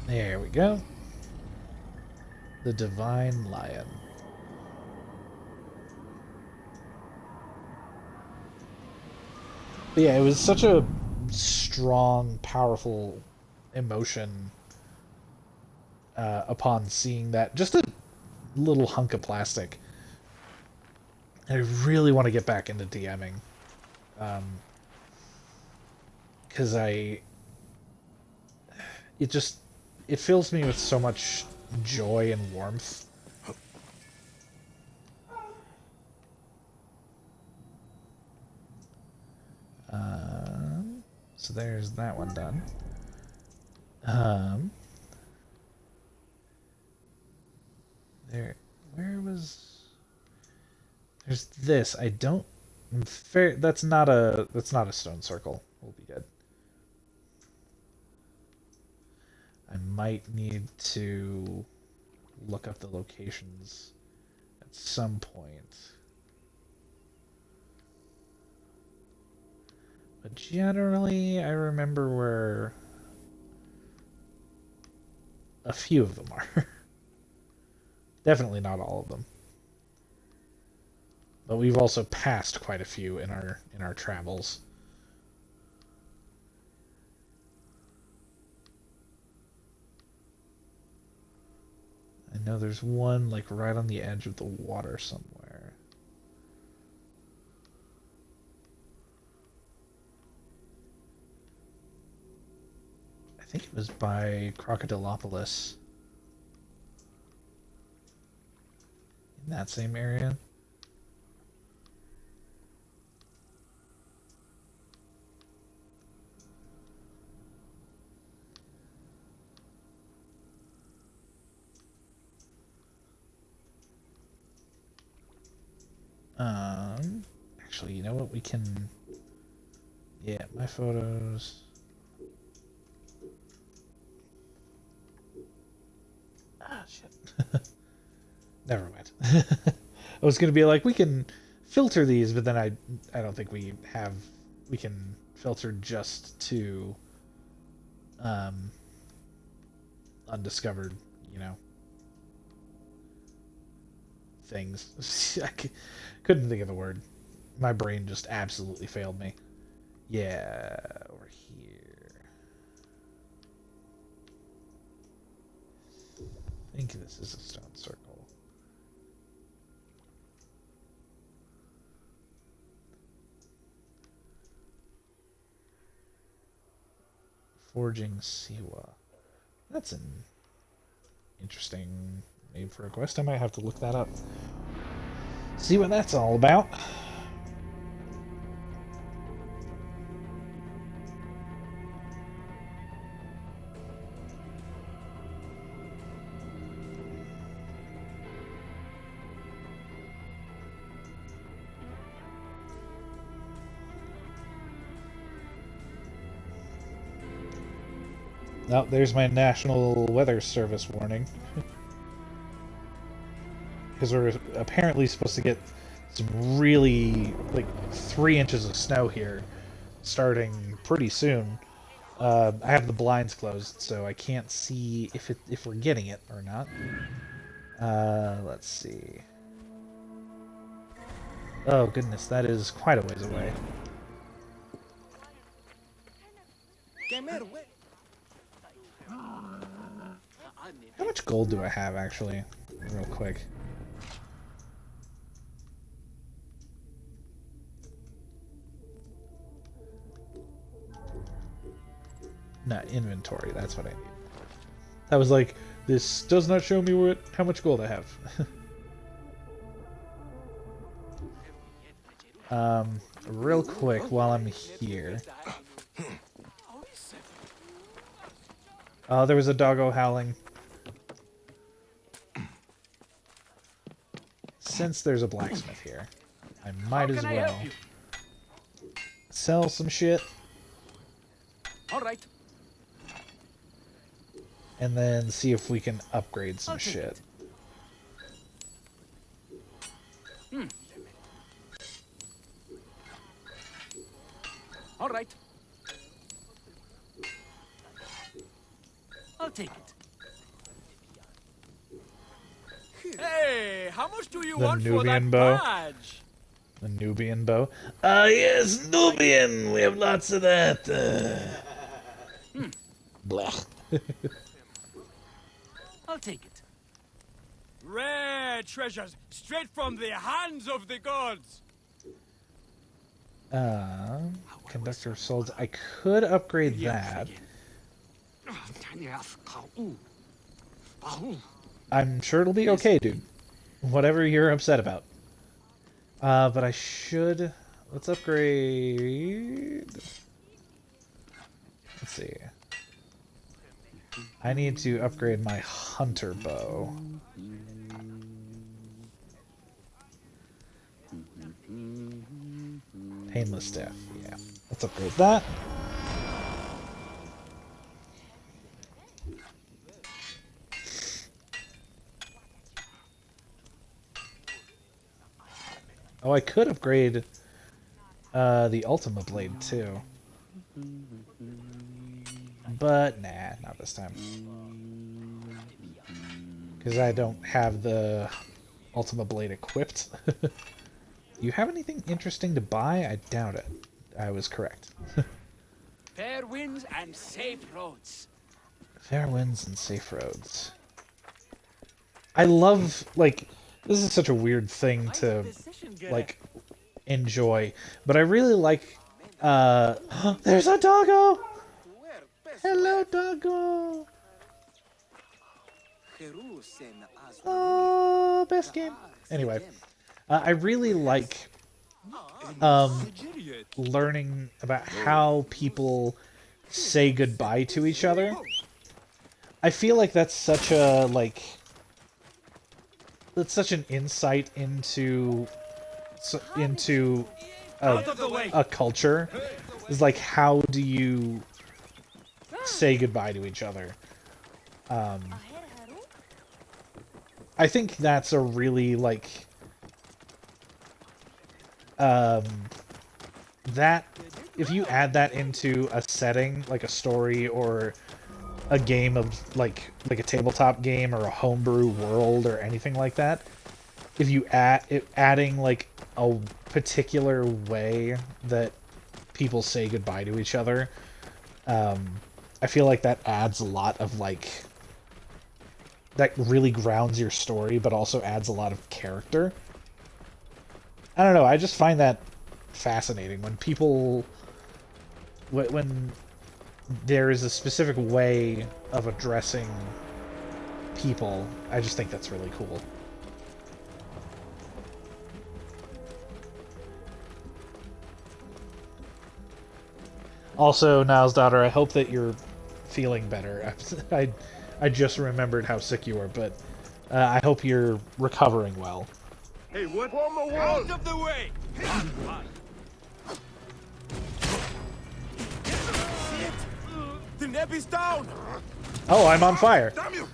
There we go. The Divine Lion. But yeah, it was such a strong, powerful emotion upon seeing that. Just a little hunk of plastic. I really want to get back into DMing. Because it fills me with so much joy and warmth. So there's that one done. There's this. I don't. That's not a stone circle. We'll be good. I might need to look up the locations at some point. But generally, I remember where a few of them are. Definitely not all of them. But we've also passed quite a few in our travels. I know there's one like right on the edge of the water somewhere. I think it was by Crocodilopolis. In that same area. Actually, you know what? We can... Yeah, my photos... Ah, shit. Never mind. I was gonna be like, we can filter these, but then I don't think we can filter just to undiscovered, you know, things. Couldn't think of the word. My brain just absolutely failed me. Yeah, over here. I think this is a stone circle. Forging Siwa. That's an interesting name for a quest. I might have to look that up. See what that's all about. Oh, there's my National Weather Service warning. Because we're apparently supposed to get some really, like, 3 inches of snow here, starting pretty soon. I have the blinds closed, so I can't see if we're getting it or not. Let's see. Oh goodness, that is quite a ways away. How much gold do I have, actually? Real quick. No, inventory, that's what I need. I was like, this does not show me how much gold I have. Real quick while I'm here. Oh, there was a doggo howling. Since there's a blacksmith here, I might as well sell some shit. All right. And then see if we can upgrade some shit. All right. I'll take it. Hey, how much do you The want for Nubian that bow. badge? The Nubian bow. Ah, yes, Nubian! We have lots of that. Blech. I'll take it. Rare treasures, straight from the hands of the gods. Conductor souls. I could upgrade that. I'm sure it'll be okay, dude. Whatever you're upset about. But I should... Let's upgrade... Let's see. I need to upgrade my hunter bow. Painless staff, yeah. Let's upgrade that. Oh, I could upgrade the Ultima Blade too. But nah, not this time. Because I don't have the Ultima Blade equipped. You have anything interesting to buy? I doubt it. I was correct. Fair winds and safe roads. Fair winds and safe roads. I love, like, this is such a weird thing to, like, enjoy. But I really like, there's a doggo! Hello, doggo! Oh, best game. Anyway, I really like learning about how people say goodbye to each other. I feel like that's such a, like, that's such an insight into a culture. Is like, how do you say goodbye to each other? I think that's a really, like, that, if you add that into a setting, like a story or a game of, like a tabletop game or a homebrew world or anything like that, if you adding, like, a particular way that people say goodbye to each other, I feel like that adds a lot of, like, that really grounds your story, but also adds a lot of character. I don't know, I just find that fascinating when people... When there is a specific way of addressing people, I just think that's really cool. Also, Niall's daughter, I hope that you're feeling better. I just remembered how sick you were, but I hope you're recovering well. Hey, what? Out of the way! The Nebi's down! Oh, I'm on fire. Damn you!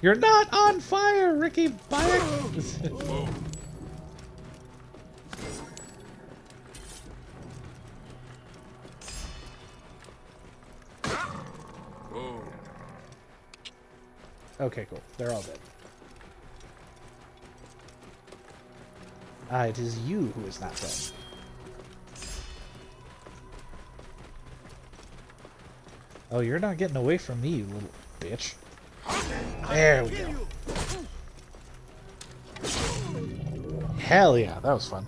You're not on fire, Ricky Bayek! Okay, cool. They're all dead. Ah, it is you who is not dead. Oh, you're not getting away from me, you little bitch. There we go. Hell yeah, that was fun.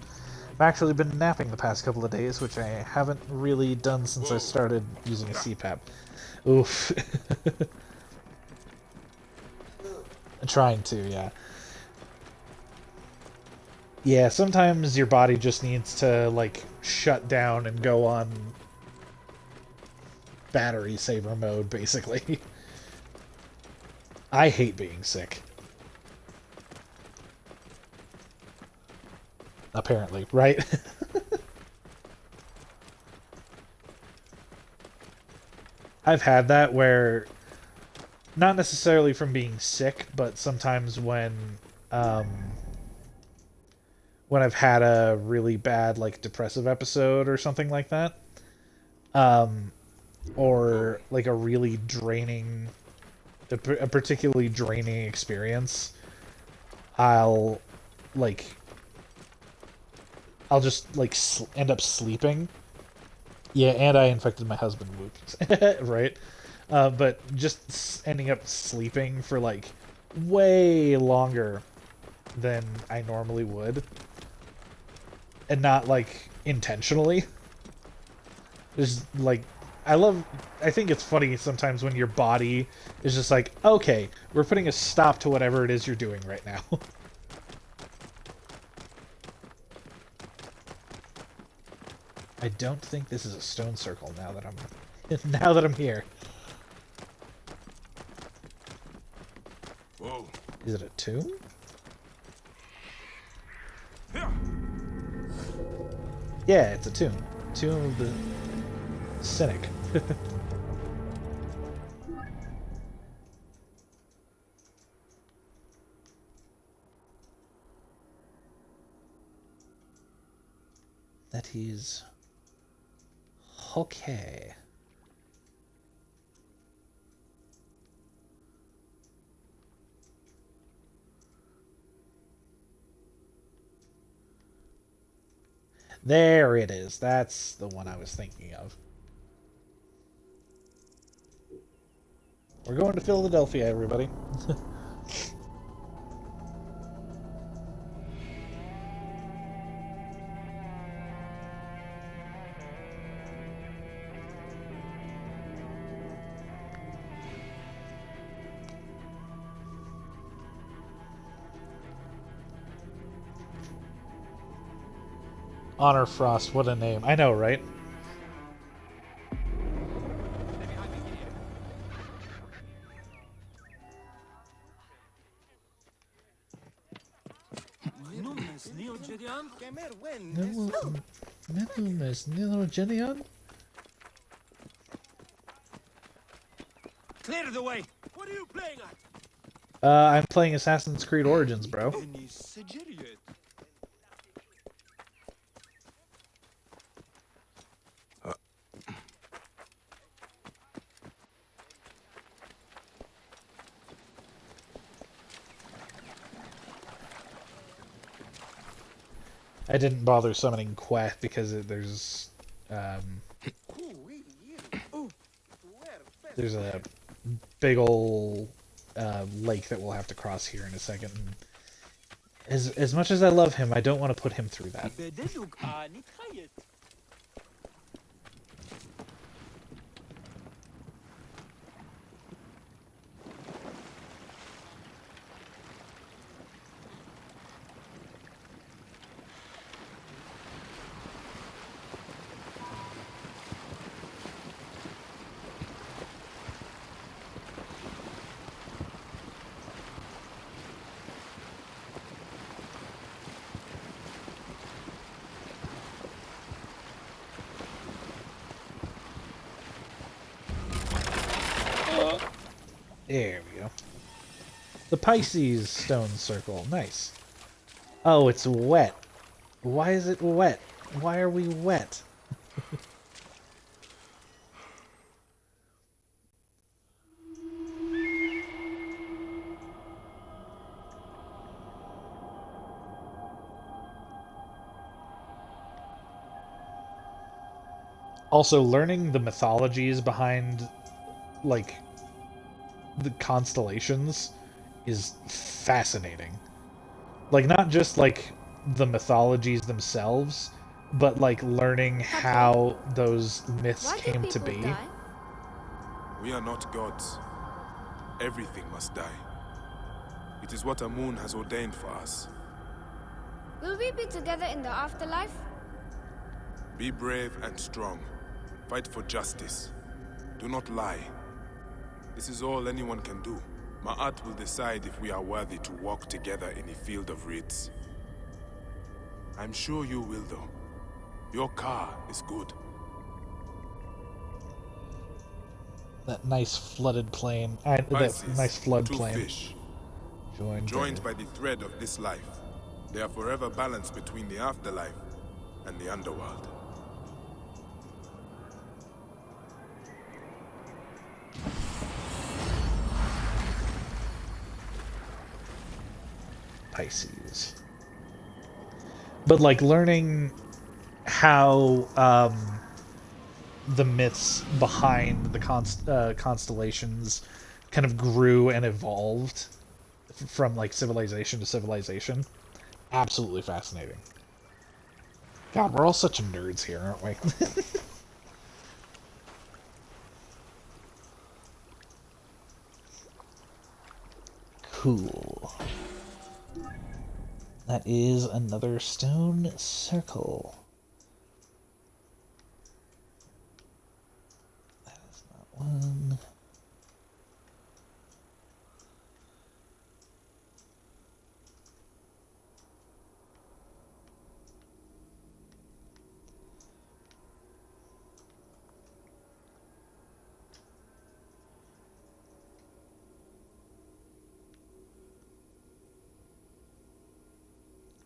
I've actually been napping the past couple of days, which I haven't really done since I started using a CPAP. Oof. Trying to, yeah. Yeah, sometimes your body just needs to, like, shut down and go on battery saver mode, basically. I hate being sick. Apparently, right? I've had that where, not necessarily from being sick, but sometimes when I've had a really bad, like, depressive episode or something like that, or like a really draining, a particularly draining experience, I'll like, I'll just like end up sleeping. Yeah, and I infected my husband, whoops. Right? But just ending up sleeping for like way longer than I normally would, and not like intentionally. Just like, I think it's funny sometimes when your body is just like, okay, we're putting a stop to whatever it is you're doing right now. I don't think this is a stone circle now that I'm here. Whoa. Is it a tomb? Yeah, it's a tomb. Tomb of the Cynic. That is okay. There it is. That's the one I was thinking of. We're going to Philadelphia, everybody. Honor Frost, what a name. I know, right? Clear the way. What are you playing at? I'm playing Assassin's Creed Origins, bro. I didn't bother summoning Queth because there's a big ol' lake that we'll have to cross here in a second. As much as I love him, I don't want to put him through that. There we go. The Pisces stone circle. Nice. Oh, it's wet. Why is it wet? Why are we wet? Also, learning the mythologies behind, like, the constellations is fascinating. Like, not just, like, the mythologies themselves, but, like, learning how those myths came to be. Die? We are not gods. Everything must die. It is what Amun has ordained for us. Will we be together in the afterlife? Be brave and strong. Fight for justice. Do not lie. This is all anyone can do. Ma'at will decide if we are worthy to walk together in a field of reeds. I'm sure you will, though. Your car is good. That nice flooded plain. That Pisces, nice flood two plain. fish, joined by the thread of this life. They are forever balanced between the afterlife and the underworld. Pisces. But like learning how the myths behind the constellations kind of grew and evolved from like civilization to civilization. Absolutely fascinating. God, we're all such nerds here, aren't we? Cool. That is another stone circle. That is not one.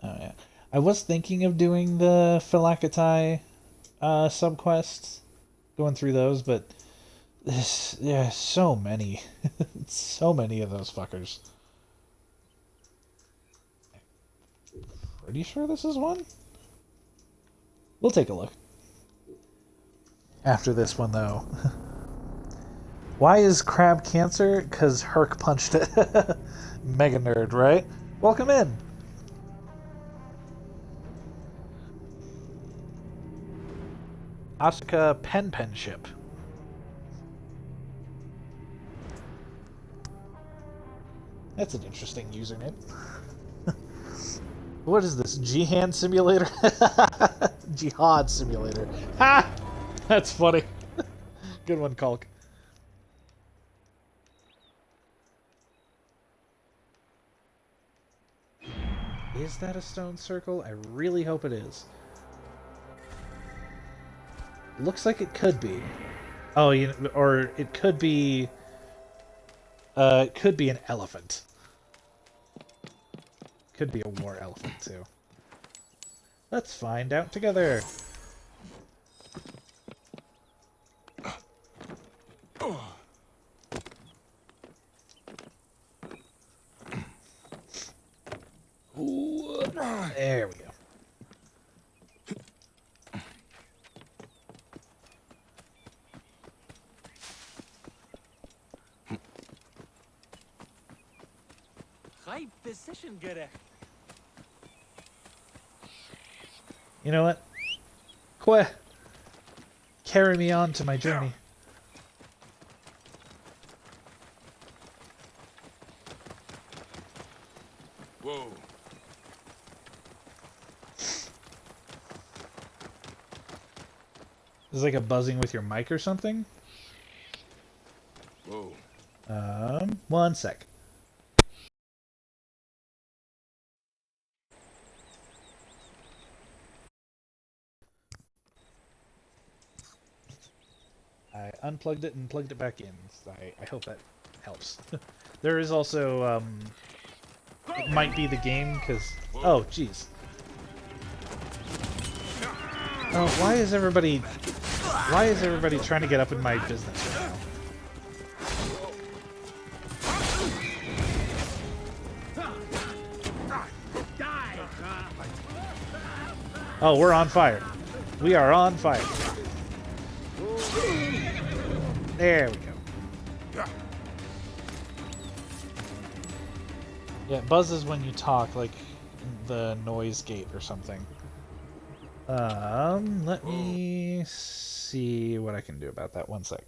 Oh yeah, I was thinking of doing the Phylakitai subquests, going through those, but there's so many, so many of those fuckers. Pretty sure this is one. We'll take a look after this one, though. Why is Crab cancer? Because Herc punched it. Mega nerd, right? Welcome in. Asuka Pen ship. That's an interesting username. What is this? Jihad simulator? Jihad simulator. Ha! That's funny. Good one, Culk. Is that a stone circle? I really hope it is. Looks like it could be. Oh, you know, or it could be. It could be an elephant. Could be a war elephant too. Let's find out together. Ooh, there we go. You know what? Queh. Carry me on to my journey. Whoa. Is it like a buzzing with your mic or something? Whoa. One sec. I unplugged it and plugged it back in. I hope that helps. There is also, it might be the game, because... Oh, jeez. Oh, why is everybody trying to get up in my business right now? Oh, we're on fire. We are on fire. There we go. Yeah, it buzzes when you talk, like the noise gate or something. Let me see what I can do about that. One sec.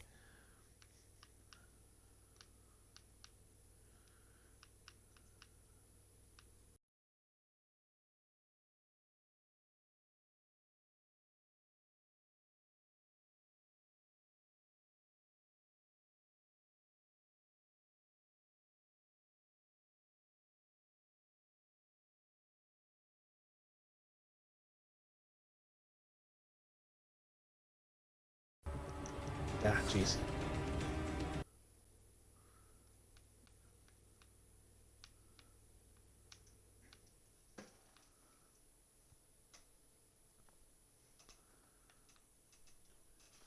jeez.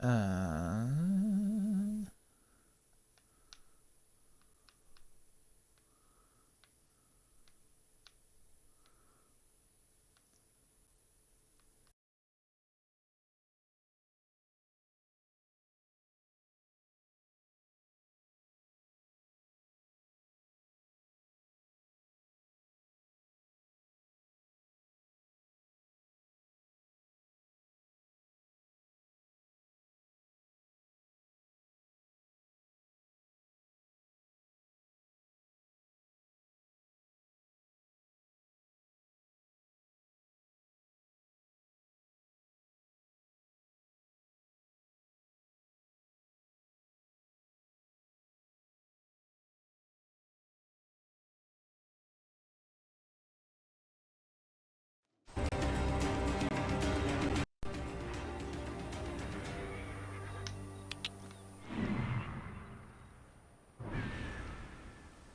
Uh...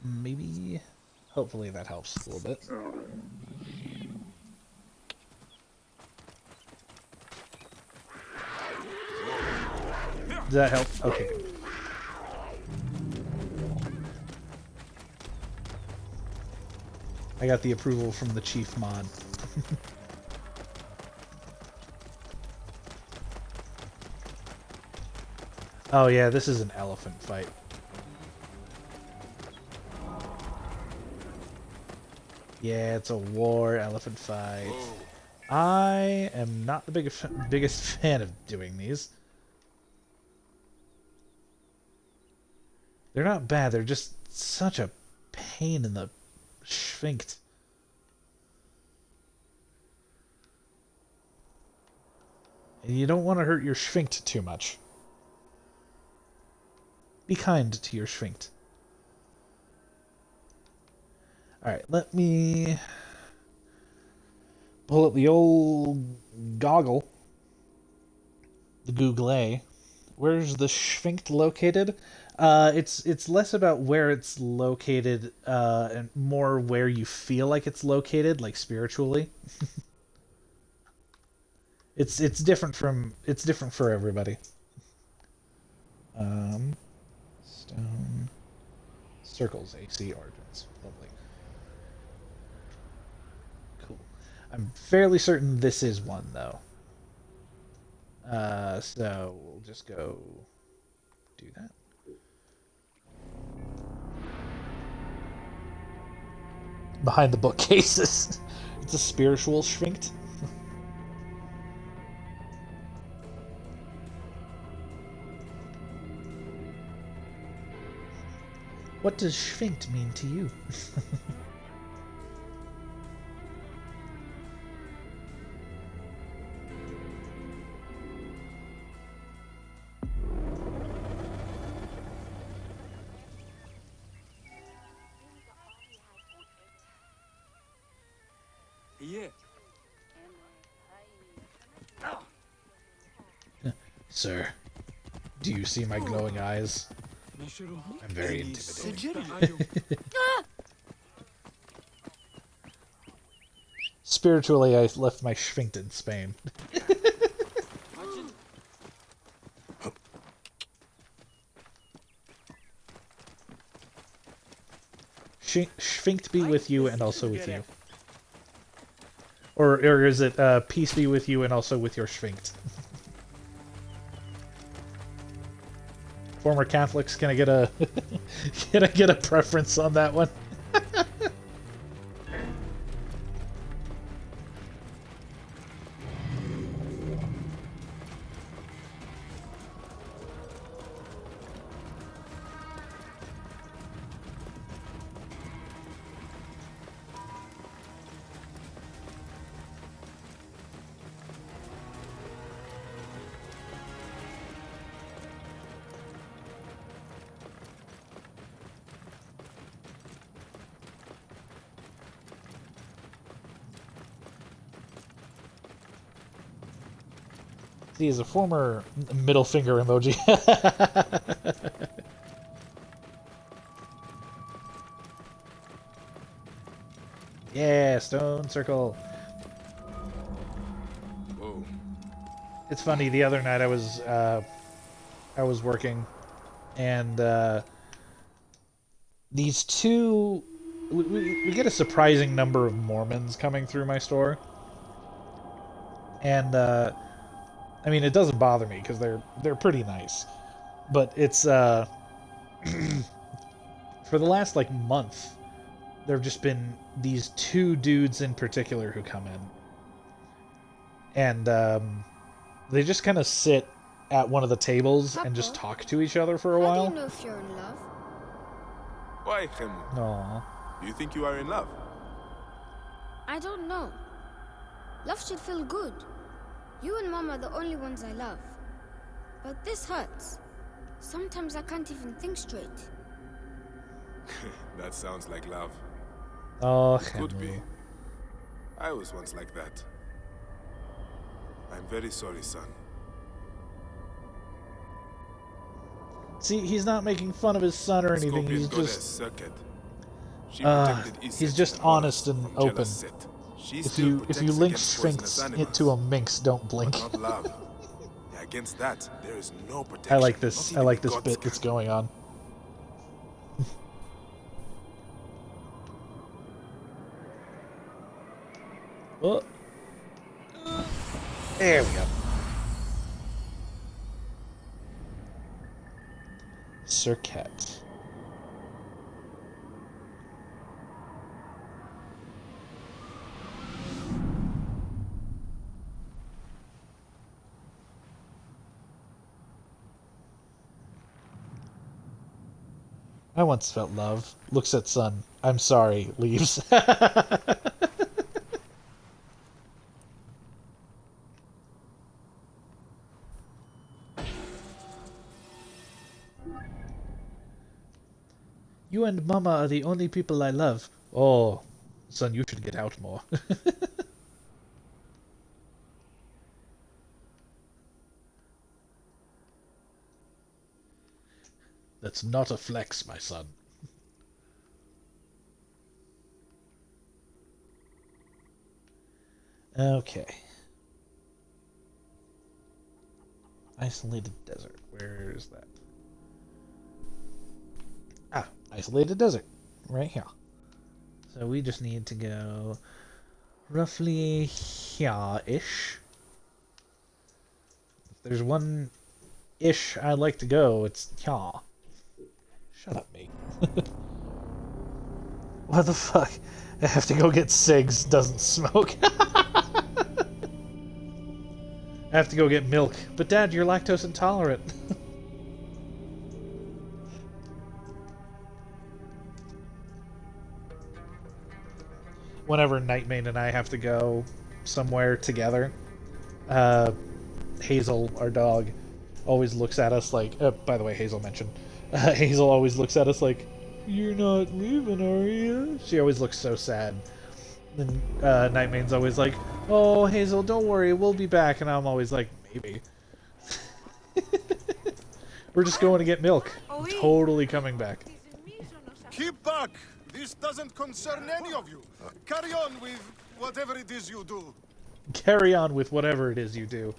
Maybe, hopefully that helps a little bit. Does that help? Okay, good. I got the approval from the chief mod. Oh yeah, this is an elephant fight. Yeah, it's a war elephant fight. I am not the biggest fan of doing these. They're not bad, they're just such a pain in the sphinct. And you don't want to hurt your sphinct too much. Be kind to your sphinct. Alright, let me pull up the old goggle. The Google. Where's the sphinct located? It's less about where it's located, and more where you feel like it's located, like spiritually. it's different for everybody. Stone circles AC origins. Lovely. Cool. I'm fairly certain this is one though. So we'll just go do that. Behind the bookcases. It's a spiritual sphinct. What does sphinct mean to you? Sir, do you see my glowing eyes? I'm very intimidating. Spiritually, I left my sphinct in Spain. Sphinct be with you and also with you. Or is it peace be with you and also with your sphinct? Former Catholics, can I get a can I get a preference on that one? See, as a former middle finger emoji. Yeah, stone circle. Whoa. It's funny. The other night I was working, and these two, we get a surprising number of Mormons coming through my store, and I mean it doesn't bother me because they're pretty nice, but it's for the last like month. There have just been these two dudes in particular who come in. And they just kind of sit at one of the tables and just talk to each other for a while. How do you know if you're in love? Why, Hemu? Aww. Do you think you are in love? I don't know. Love should feel good. You and Mom are the only ones I love. But this hurts. Sometimes I can't even think straight. That sounds like love. Oh, Could be. Henry. I was once like that. I'm very sorry, son. See, he's not making fun of his son or anything. Scorpion He's goddess just Circuit. She protected he's Iset just and Honor honest and from open. jealous Set. She If still you protects link against poisonous Sphinx animals, into a minx, don't blink. but not love. Yeah, against that, there is no protection. I like this. Not I even like the this gods bit can. that's going on. Oh. There we go. Circuit. I once felt love. Looks at son. I'm sorry. Leaves. You and Mama are the only people I love. Oh, son, you should get out more. That's not a flex, my son. Okay. Isolated desert. Where is that? Ah, isolated desert. Right here. So we just need to go roughly here-ish. If there's one ish I'd like to go, it's here. Shut up, mate. What the fuck? I have to go get cigs, doesn't smoke. I have to go get milk. But Dad, you're lactose intolerant. Whenever Nightmane and I have to go somewhere together, Hazel, our dog, always looks at us like... by the way, Hazel mentioned. Hazel always looks at us like, "You're not leaving, are you?" She always looks so sad. And Nightmane's always like, "Oh, Hazel, don't worry, we'll be back." And I'm always like, maybe. We're just going to get milk. I'm totally coming back. Keep back! This doesn't concern any of you. Carry on with whatever it is you do. Carry on with whatever it is you do.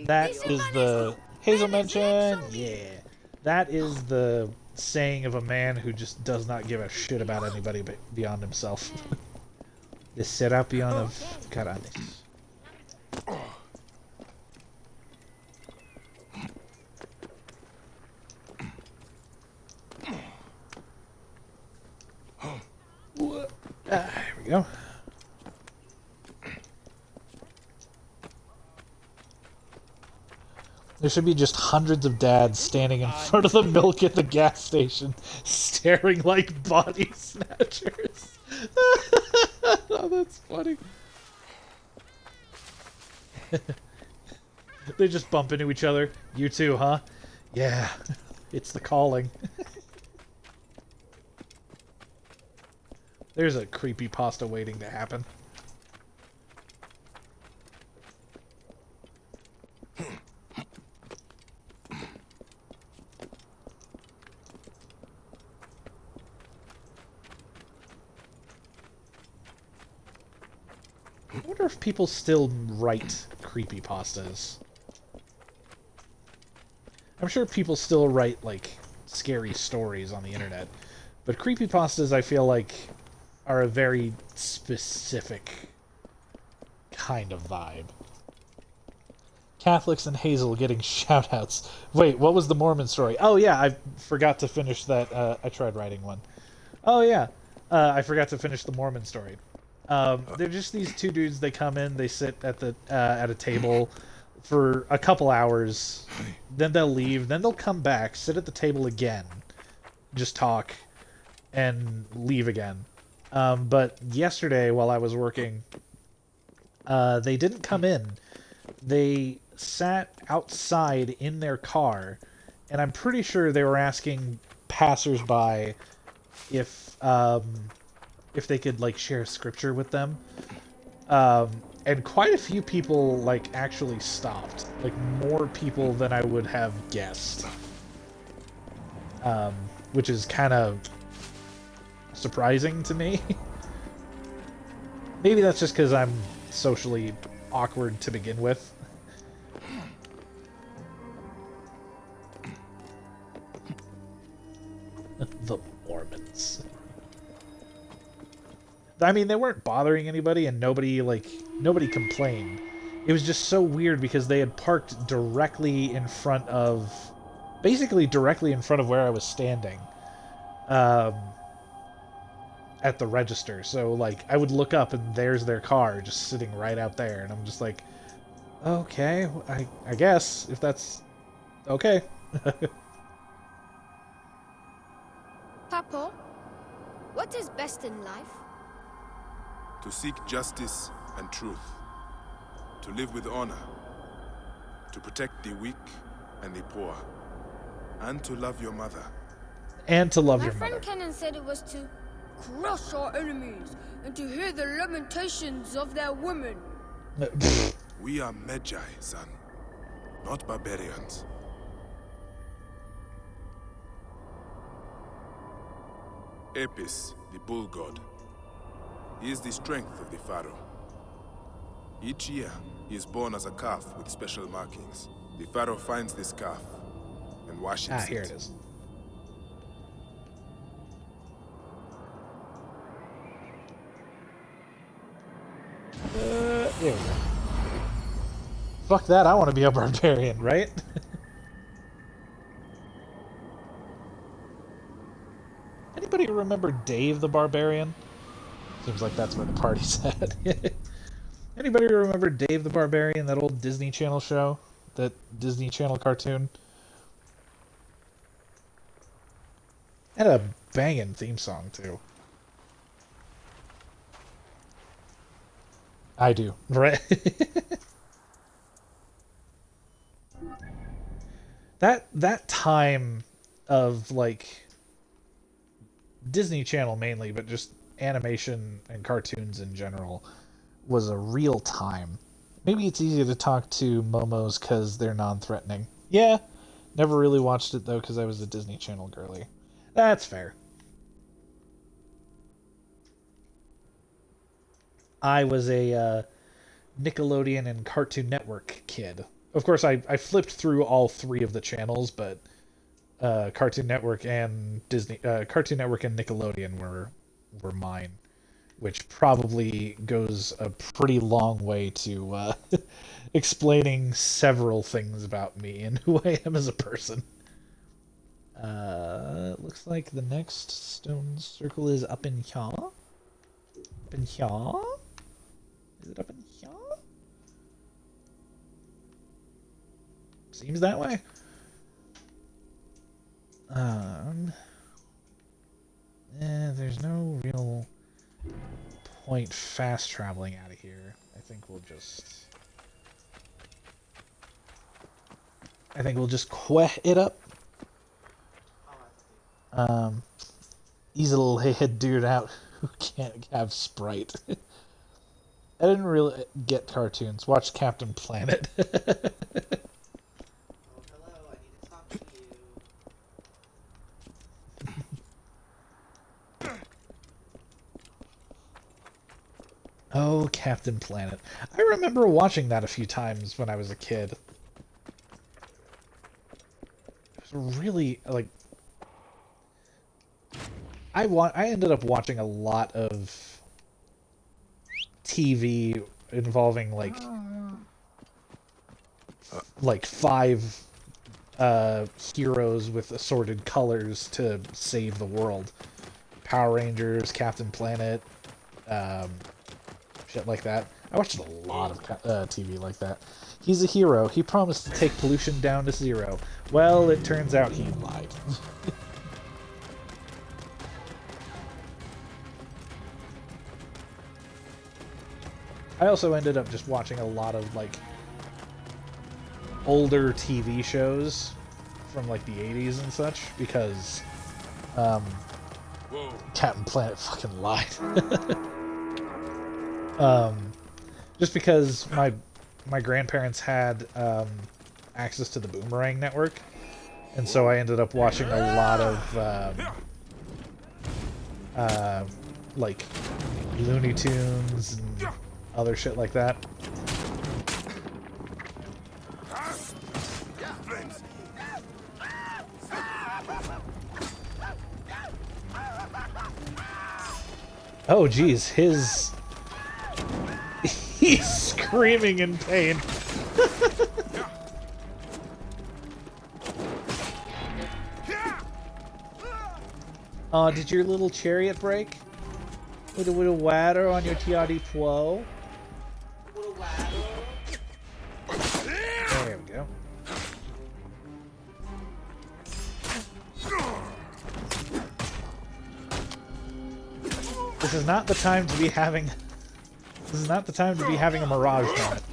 That is the... Hazel mentioned? Yeah. That is the saying of a man who just does not give a shit about anybody but beyond himself. The Serapion of Karanis. Here we go. There should be just hundreds of dads standing in front of the milk at the gas station, staring like body snatchers. Oh, that's funny. They just bump into each other. You too, huh? Yeah, it's the calling. There's a creepypasta waiting to happen. I wonder if people still write creepypastas. I'm sure people still write, like, scary stories on the internet. But creepypastas, I feel like, are a very specific kind of vibe. Catholics and Hazel getting shoutouts. Wait, what was the Mormon story? Oh yeah, I forgot to finish that. I tried writing one. Oh yeah, I forgot to finish the Mormon story. They're just these two dudes. They come in, they sit at the at a table for a couple hours, then they'll leave, then they'll come back, sit at the table again, just talk, and leave again. But yesterday, while I was working, they didn't come in. They sat outside in their car, and I'm pretty sure they were asking passersby if they could, like, share scripture with them. And quite a few people, like, actually stopped. Like, more people than I would have guessed. Which is kind of surprising to me. Maybe that's just because I'm socially awkward to begin with. The Mormons. I mean, they weren't bothering anybody, and nobody complained. It was just so weird because they had parked directly in front of, basically directly in front of where I was standing, at the register. So, like, I would look up and there's their car just sitting right out there, and I'm just like, okay, I guess, if that's okay. Papa, what is best in life? To seek justice and truth. To live with honor. To protect the weak and the poor. And to love your mother. And to love My your mother. friend Kenan said it was to crush our enemies and to hear the lamentations of their women. We are Magi, son. Not barbarians. Apis, the bull god. He is the strength of the pharaoh. Each year, he is born as a calf with special markings. The pharaoh finds this calf and worships it. Ah, here it is. There we go. Fuck that, I want to be a barbarian, right? Anybody remember Dave the Barbarian? Seems like that's where the party's at. Anybody remember Dave the Barbarian, that old Disney Channel show? That Disney Channel cartoon? Had a banging theme song, too. I do, right? That time of, like, Disney Channel mainly, but just animation and cartoons in general, was a real time. Maybe it's easier to talk to Momos because they're non-threatening. Yeah, never really watched it, though, because I was a Disney Channel girly. That's fair. I was a Nickelodeon and Cartoon Network kid. Of course, I flipped through all three of the channels, but Cartoon Network and Cartoon Network and Nickelodeon were mine, which probably goes a pretty long way to explaining several things about me and who I am as a person. It looks like the next stone circle is up in here. Up in here? Is it up in here? Seems that way. There's no real point fast traveling out of here. I think we'll just queh it up. Easy little head dude out who can't have Sprite. I didn't really get cartoons. Watch Captain Planet. Oh, Captain Planet. I remember watching that a few times when I was a kid. It was really, like... I ended up watching a lot of TV involving, like 5 heroes with assorted colors to save the world. Power Rangers, Captain Planet, shit like that. I watched a lot of TV like that. He's a hero. He promised to take pollution down to 0. Well, it turns out he lied. I also ended up just watching a lot of, like, older TV shows from, like, the 80s and such, because, Captain Planet fucking lied. Just because my grandparents had, access to the Boomerang network, and so I ended up watching a lot of, like, Looney Tunes and other shit like that. Oh geez, he's screaming in pain. Oh, did your little chariot break? With a little water on your TRD-12? There we go. This is not the time to be having... This is not the time to be having a mirage moment.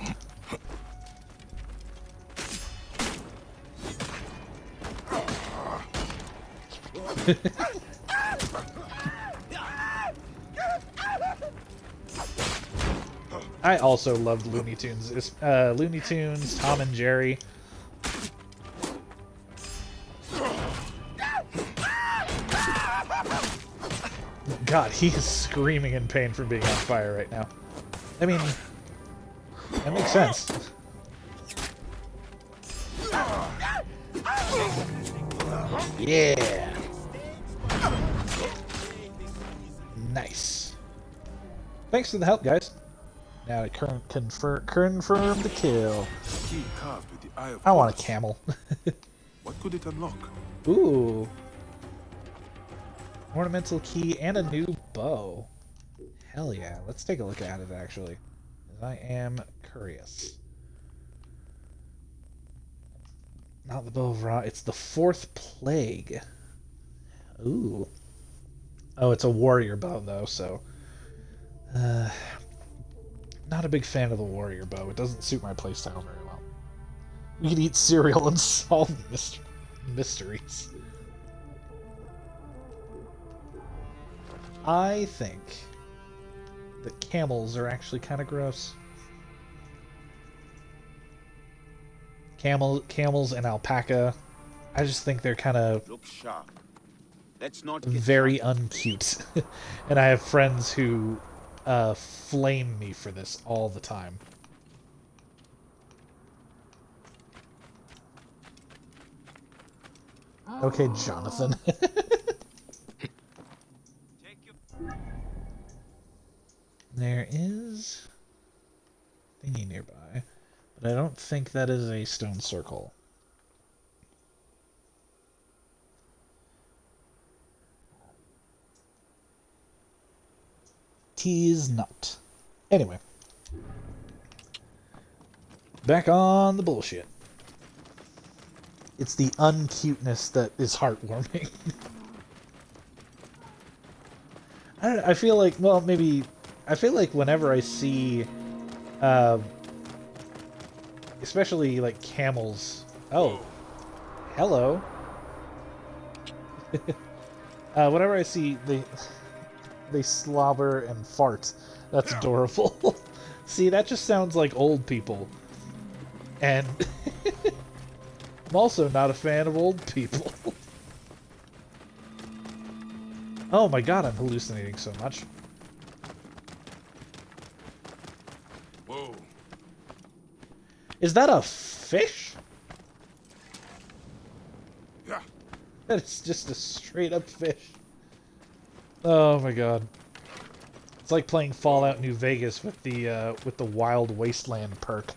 I also loved Looney Tunes. Looney Tunes, Tom and Jerry. God, he is screaming in pain from being on fire right now. I mean, that makes sense. Yeah! Nice. Thanks for the help, guys. Now to confirm the kill. Key carved with the eye of I want a Horus. camel. What could it unlock? Ooh. Ornamental key and a new bow. Hell yeah. Let's take a look at it, actually. 'Cause I am curious. Not the bow of Ra. It's the 4th plague. Ooh. Oh, it's a warrior bow, though, so... not a big fan of the warrior bow. It doesn't suit my playstyle very well. We could eat cereal and solve mysteries. I think that camels are actually kind of gross. Camels and alpaca. I just think they're kind of Look sharp. Let's not get very shot. uncute. And I have friends who flame me for this all the time. Okay, Jonathan. There is thingy nearby, but I don't think that is a stone circle. Tis not. Anyway. Back on the bullshit. It's the uncuteness that is heartwarming. I don't know, I feel like, well, maybe... I feel like whenever I see, especially, like, camels... Oh. Hello. Whenever I see they slobber and fart, that's adorable. See, that just sounds like old people. And I'm also not a fan of old people. Oh my god, I'm hallucinating so much. Is that a fish? Yeah. That's just a straight up fish. Oh my god. It's like playing Fallout New Vegas with the Wild Wasteland perk.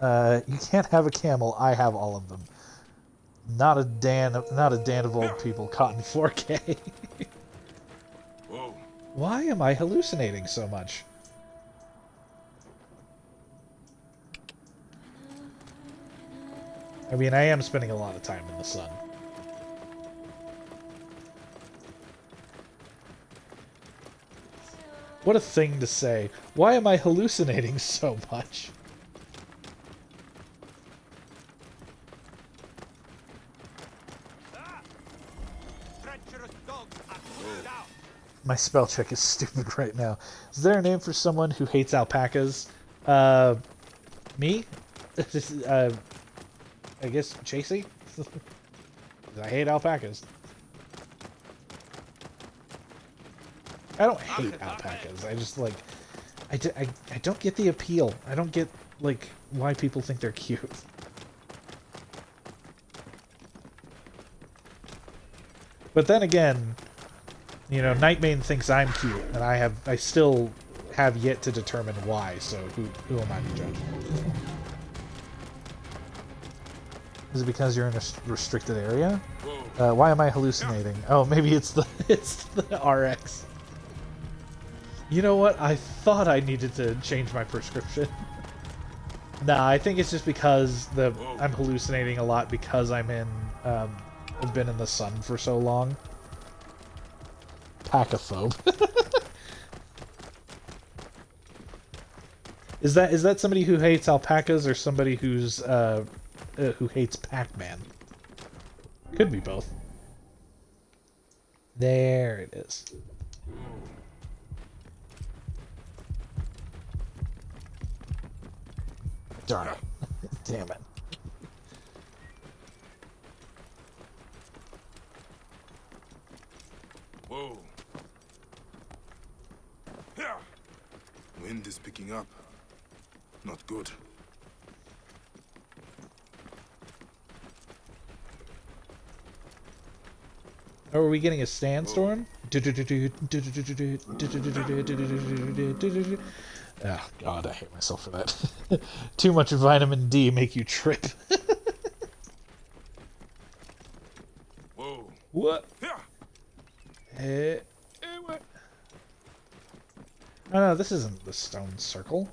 You can't have a camel. I have all of them. Not a Dan of old people caught in 4K. Whoa. Why am I hallucinating so much? I mean, I am spending a lot of time in the sun. What a thing to say. Why am I hallucinating so much? My spell check is stupid right now. Is there a name for someone who hates alpacas? Me? I guess Chasey? I hate alpacas. I don't hate alpacas. I just, like... I don't get the appeal. I don't get, like, why people think they're cute. But then again, you know, Nightmane thinks I'm cute, and I still have yet to determine why, so who am I to judge? Is it because you're in a restricted area? Why am I hallucinating? Oh, maybe it's the RX. You know what? I thought I needed to change my prescription. Nah, I think it's just because I'm hallucinating a lot because I've been in the sun for so long. Pacophobe. Is that somebody who hates alpacas or somebody who's who hates Pac-Man? Could be both. There it is. Darn it. Damn it. Whoa. Wind is picking up. Not good. Oh, are we getting a sandstorm? Oh, God, I hate myself for that. Too much vitamin D make you trip. Whoa. What? What? Oh, no, this isn't the stone circle.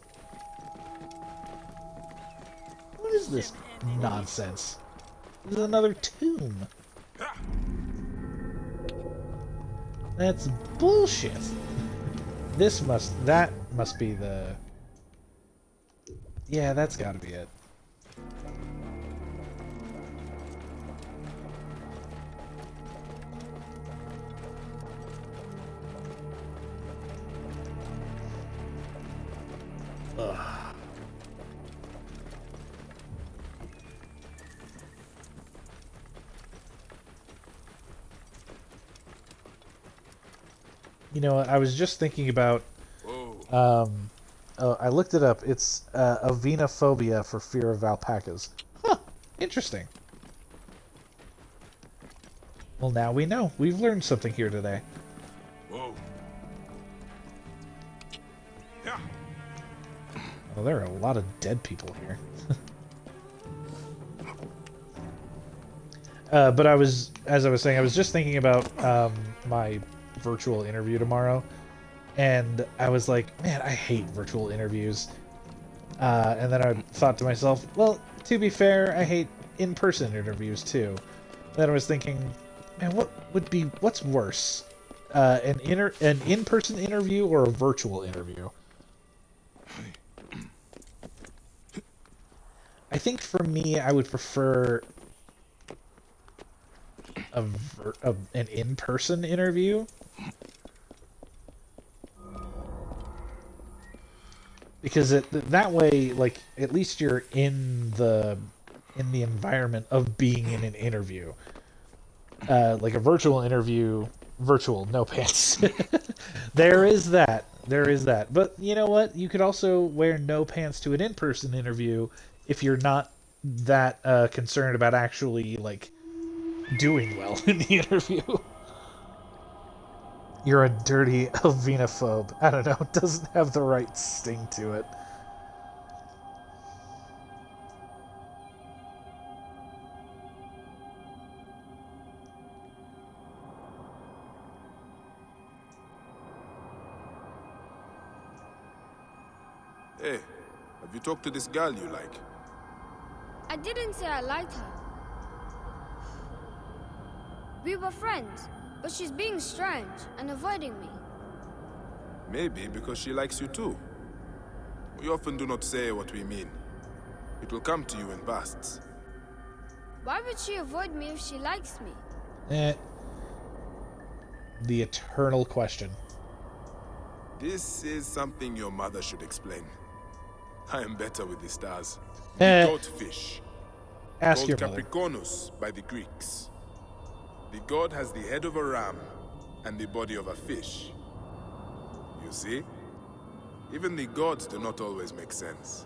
What is this nonsense? This is another tomb. That's bullshit. That must be the... Yeah, that's gotta be it. Ugh. You know, I was just thinking about, I looked it up. It's avenophobia for fear of alpacas. Huh, interesting. Well, now we know. We've learned something here today. Whoa. Yeah. Well, there are a lot of dead people here. But as I was saying, I was just thinking about my virtual interview tomorrow, and I was like, man, I hate virtual interviews. And then I thought to myself, well, to be fair, I hate in-person interviews too. Then I was thinking, man, what's worse, an in-person interview or a virtual interview? I think for me, I would prefer an in-person interview. Because that way, like, at least you're in the environment of being in an interview. Like a virtual interview, no pants. There is that. There is that. But you know what? You could also wear no pants to an in-person interview if you're not that concerned about actually, like, doing well in the interview. You're a dirty Elvenophobe. I don't know. It doesn't have the right sting to it. Hey, have you talked to this girl you like? I didn't say I liked her. We were friends, but she's being strange and avoiding me. Maybe because she likes you too. We often do not say what we mean. It will come to you in bursts. Why would she avoid me if she likes me? The eternal question. This is something your mother should explain. I am better with the stars. Eh. The goatfish, Ask called your mother. Capricornus by the Greeks. The god has the head of a ram and the body of a fish. You see? Even the gods do not always make sense.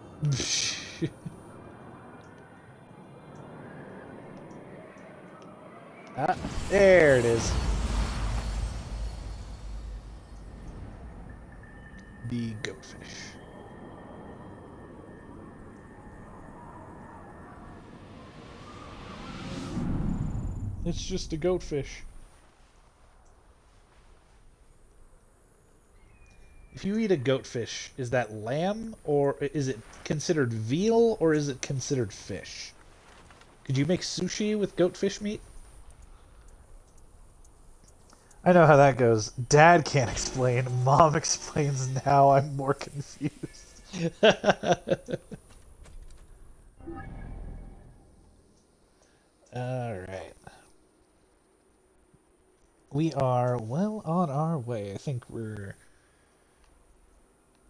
Ah, there it is. The goatfish. It's just a goatfish. If you eat a goatfish, is that lamb, or is it considered veal, or is it considered fish? Could you make sushi with goatfish meat? I know how that goes. Dad can't explain. Mom explains now. I'm more confused. Alright. We are well on our way. I think we're...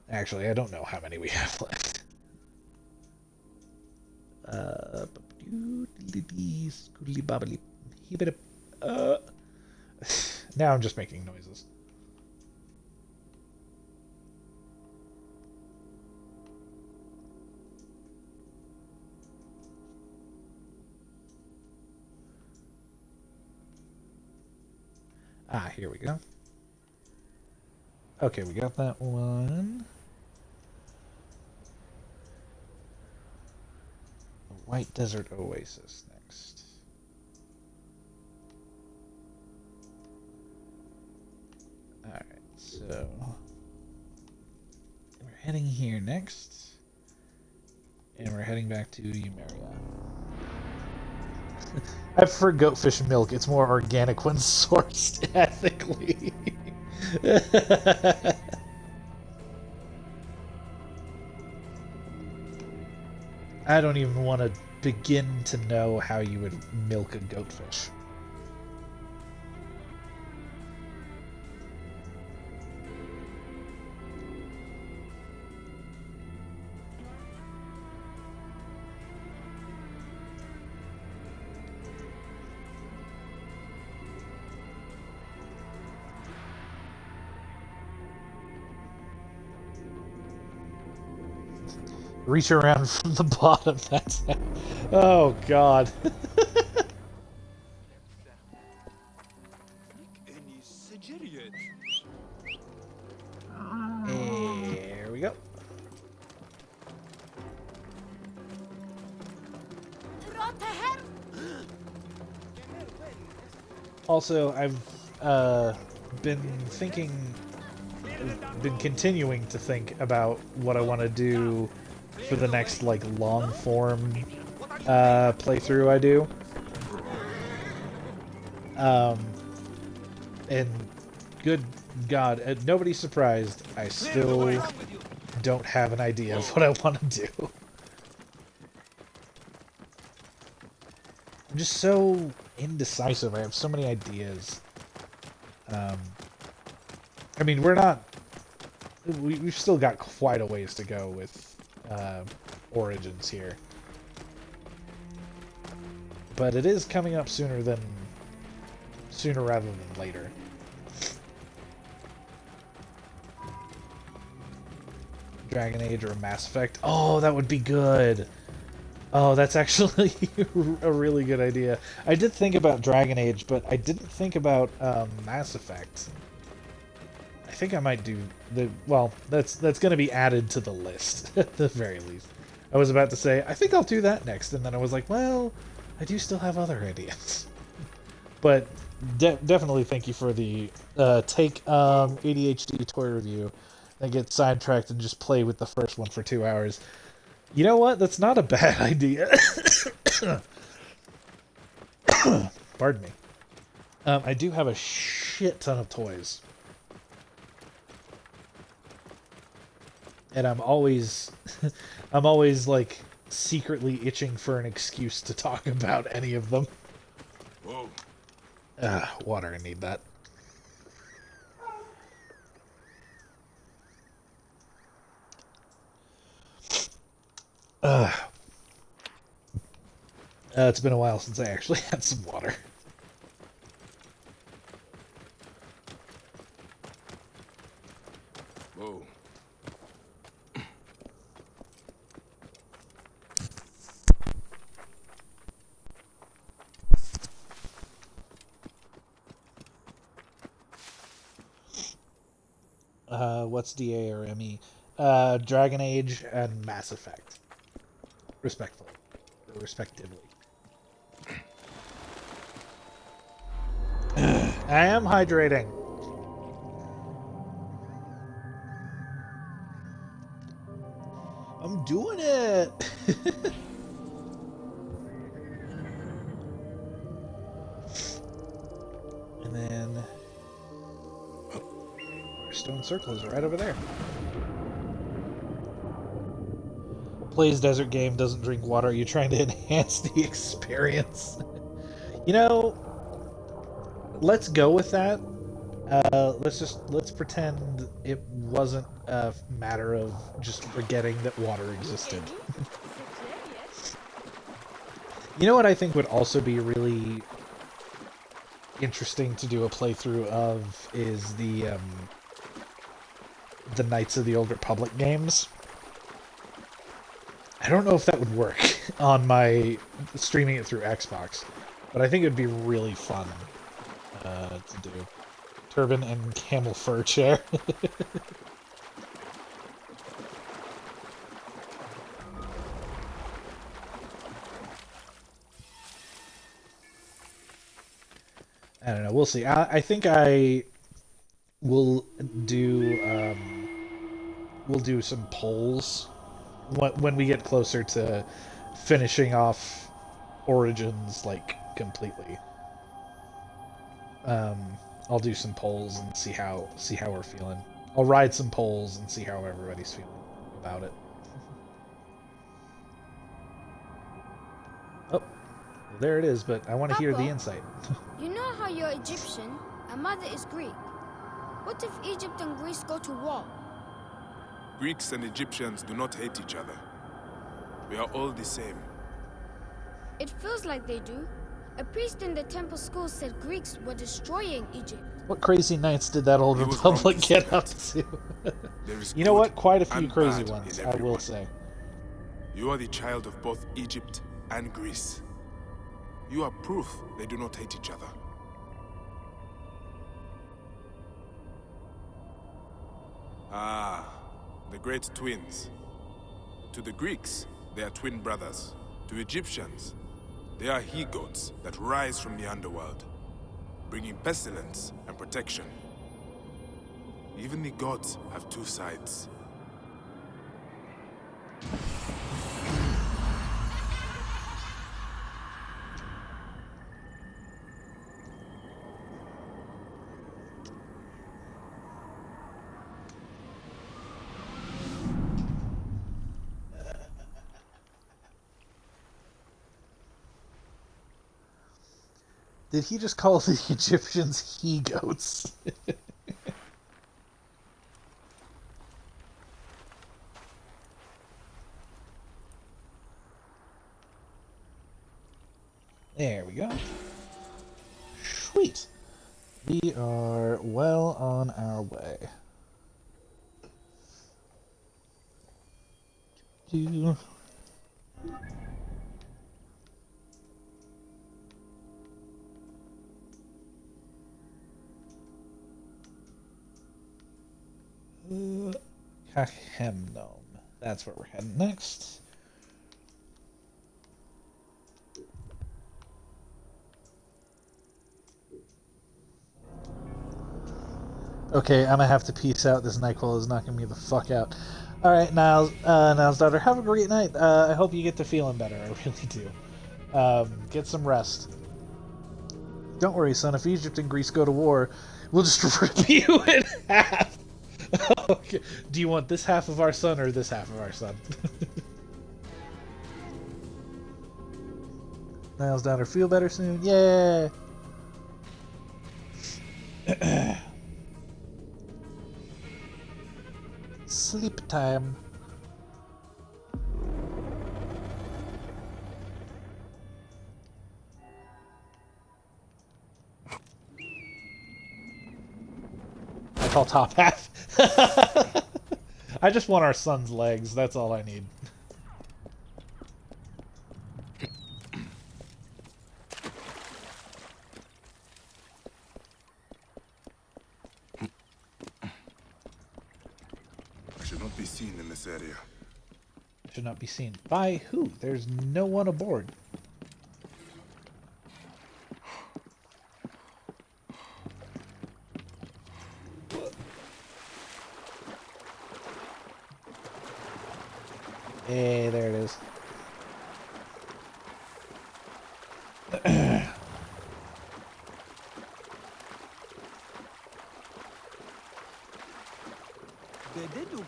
Actually, I don't know how many we have left. Now I'm just making noises. Ah, here we go. Okay, we got that one. The White Desert Oasis next. Alright, so... we're heading here next. And we're heading back to Emeria. I prefer goatfish milk. It's more organic when sourced ethically. I don't even want to begin to know how you would milk a goatfish. Reach around from the bottom, that's... Oh, God. There we go. Also, I've been continuing to think about what I want to do for the next, like, long form playthrough I do. And good God, nobody's surprised, I still don't have an idea of what I want to do. I'm just so indecisive. I have so many ideas. I mean, we've still got quite a ways to go with Origins here. But it is coming up sooner rather than later. Dragon Age or Mass Effect. Oh, that would be good. Oh, that's actually a really good idea. I did think about Dragon Age, but I didn't think about Mass Effect. I think I might do the... Well, that's going to be added to the list, at the very least. I was about to say, I think I'll do that next, and then I was like, well, I do still have other ideas. But definitely thank you for the take ADHD toy review and get sidetracked and just play with the first one for 2 hours. You know what? That's not a bad idea. Pardon me. I do have a shit ton of toys. And I'm always like secretly itching for an excuse to talk about any of them. Whoa. Water, I need that. It's been a while since I actually had some water. Whoa. What's DA or ME? Dragon Age and Mass Effect. Respectively. I am hydrating. I'm doing it. And then our stone circle is right over there. Plays desert game, doesn't drink water. Are you trying to enhance the experience? You know, let's go with that. Let's pretend it wasn't a matter of just forgetting that water existed. You know what I think would also be really interesting to do a playthrough of is the Knights of the Old Republic games. I don't know if that would work on my streaming it through Xbox, but I think it would be really fun to do. Turban and camel fur chair. I don't know. We'll see. I think I will do we'll do some polls when we get closer to finishing off Origins like completely. I'll do some polls and see how we're feeling. I'll ride some polls and see how everybody's feeling about it. Oh, there it is, but I want to hear the insight. You know how you're Egyptian and Mother is Greek. What if Egypt and Greece go to war? Greeks and Egyptians do not hate each other. We are all the same. It feels like they do. A priest in the temple school said Greeks were destroying Egypt. What crazy nights did that old He was Republic wrong to get say up that. to? There is You know good what? Quite a few and crazy bad ones, in I will everyone. say. You are the child of both Egypt and Greece. You are proof they do not hate each other. Ah, the great twins. To the Greeks, they are twin brothers. To Egyptians, they are he-goats that rise from the underworld, bringing pestilence and protection. Even the gods have two sides. Did he just call the Egyptians he-goats? There we go. Sweet. We are well on our way. do. Kahemnome. That's where we're heading next. Okay, I'm gonna have to peace out. This NyQuil is knocking me the fuck out. Alright, Niles, Niles' daughter, have a great night. I hope you get to feeling better. I really do. Get some rest. Don't worry, son. If Egypt and Greece go to war, we'll just rip you in half. Okay. Do you want this half of our son or this half of our son? Niles' daughter, feel better soon? Yeah! Sleep time. I call top half. I just want our son's legs. That's all I need. I should not be seen in this area. Should not be seen. By who? There's no one aboard. Hey, there it is.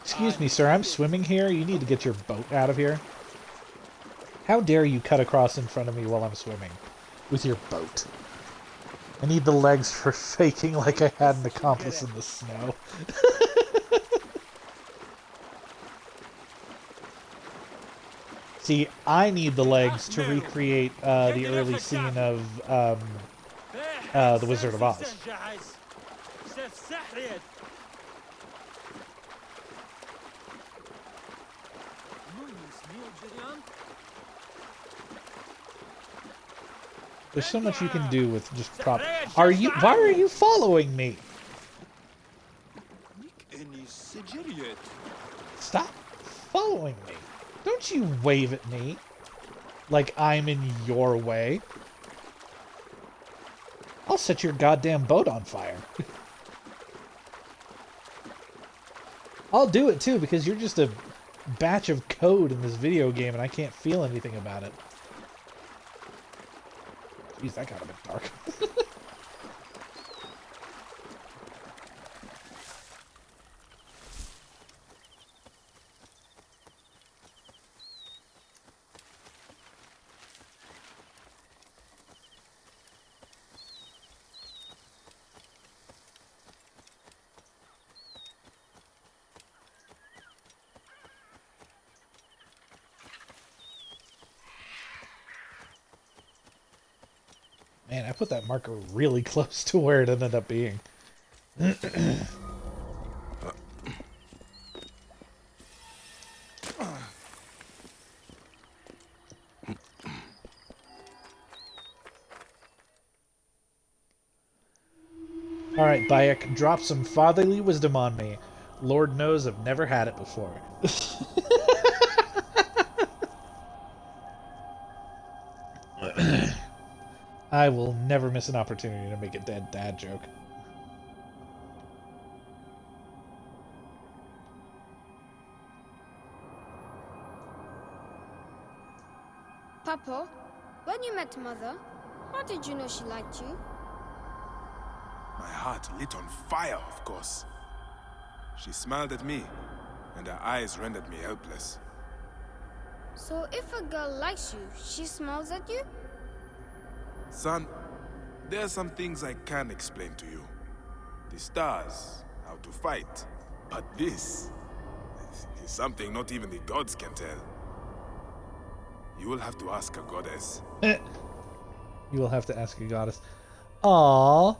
Excuse me, sir. I'm swimming here. You need to get your boat out of here. How dare you cut across in front of me while I'm swimming with your boat? I need the legs for faking like I had an accomplice in the snow. See, I need the legs to recreate the early scene of The Wizard of Oz. There's so much you can do with just prop. Why are you following me? Stop following me. Don't you wave at me like I'm in your way. I'll set your goddamn boat on fire. I'll do it too because you're just a batch of code in this video game and I can't feel anything about it. Jeez, that got a bit dark. Man, I put that marker really close to where it ended up being. Alright, Bayek, drop some fatherly wisdom on me. Lord knows I've never had it before. I will never miss an opportunity to make a dead dad joke. Papa, when you met Mother, how did you know she liked you? My heart lit on fire, of course. She smiled at me, and her eyes rendered me helpless. So if a girl likes you, she smiles at you? Son, there are some things I can't explain to you. The stars, how to fight. But this is something not even the gods can tell. You will have to ask a goddess. You will have to ask a goddess. Aww.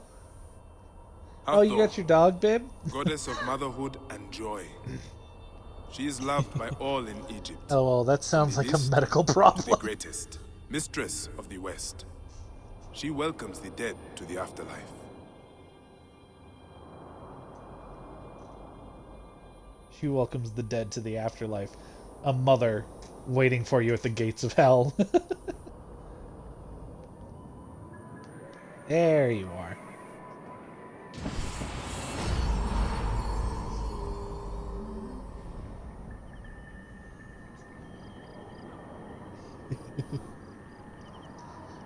Oh, you got your dog, babe? Goddess of motherhood and joy. She is loved by all in Egypt. Oh, well, that sounds From like the a least medical to the problem. greatest, mistress of the West. She welcomes the dead to the afterlife. She welcomes the dead to the afterlife. A mother waiting for you at the gates of hell. There you are.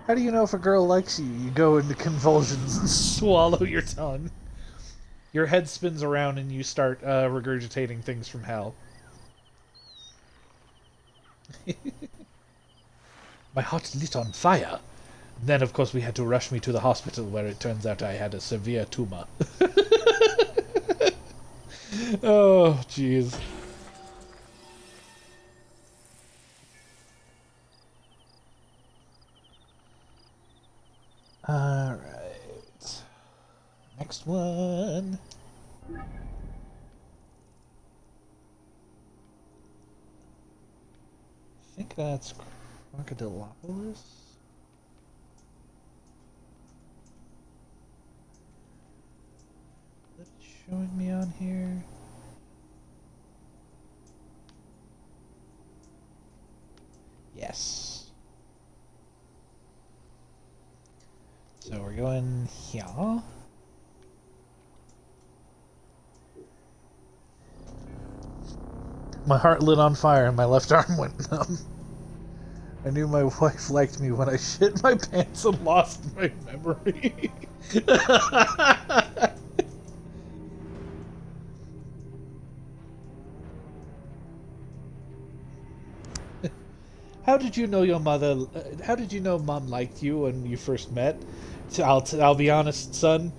How do you know if a girl likes you? You go into convulsions and swallow your tongue. Your head spins around and you start regurgitating things from hell. My heart lit on fire. Then, of course, we had to rush me to the hospital where it turns out I had a severe tumor. Oh, jeez. Alright. Next one. I think that's Crocodilopolis. Is that showing me on here? Yes. So we're going here. My heart lit on fire and my left arm went numb. I knew my wife liked me when I shit my pants and lost my memory. How did you know your mother? How did you know Mom liked you when you first met? I'll be honest, son.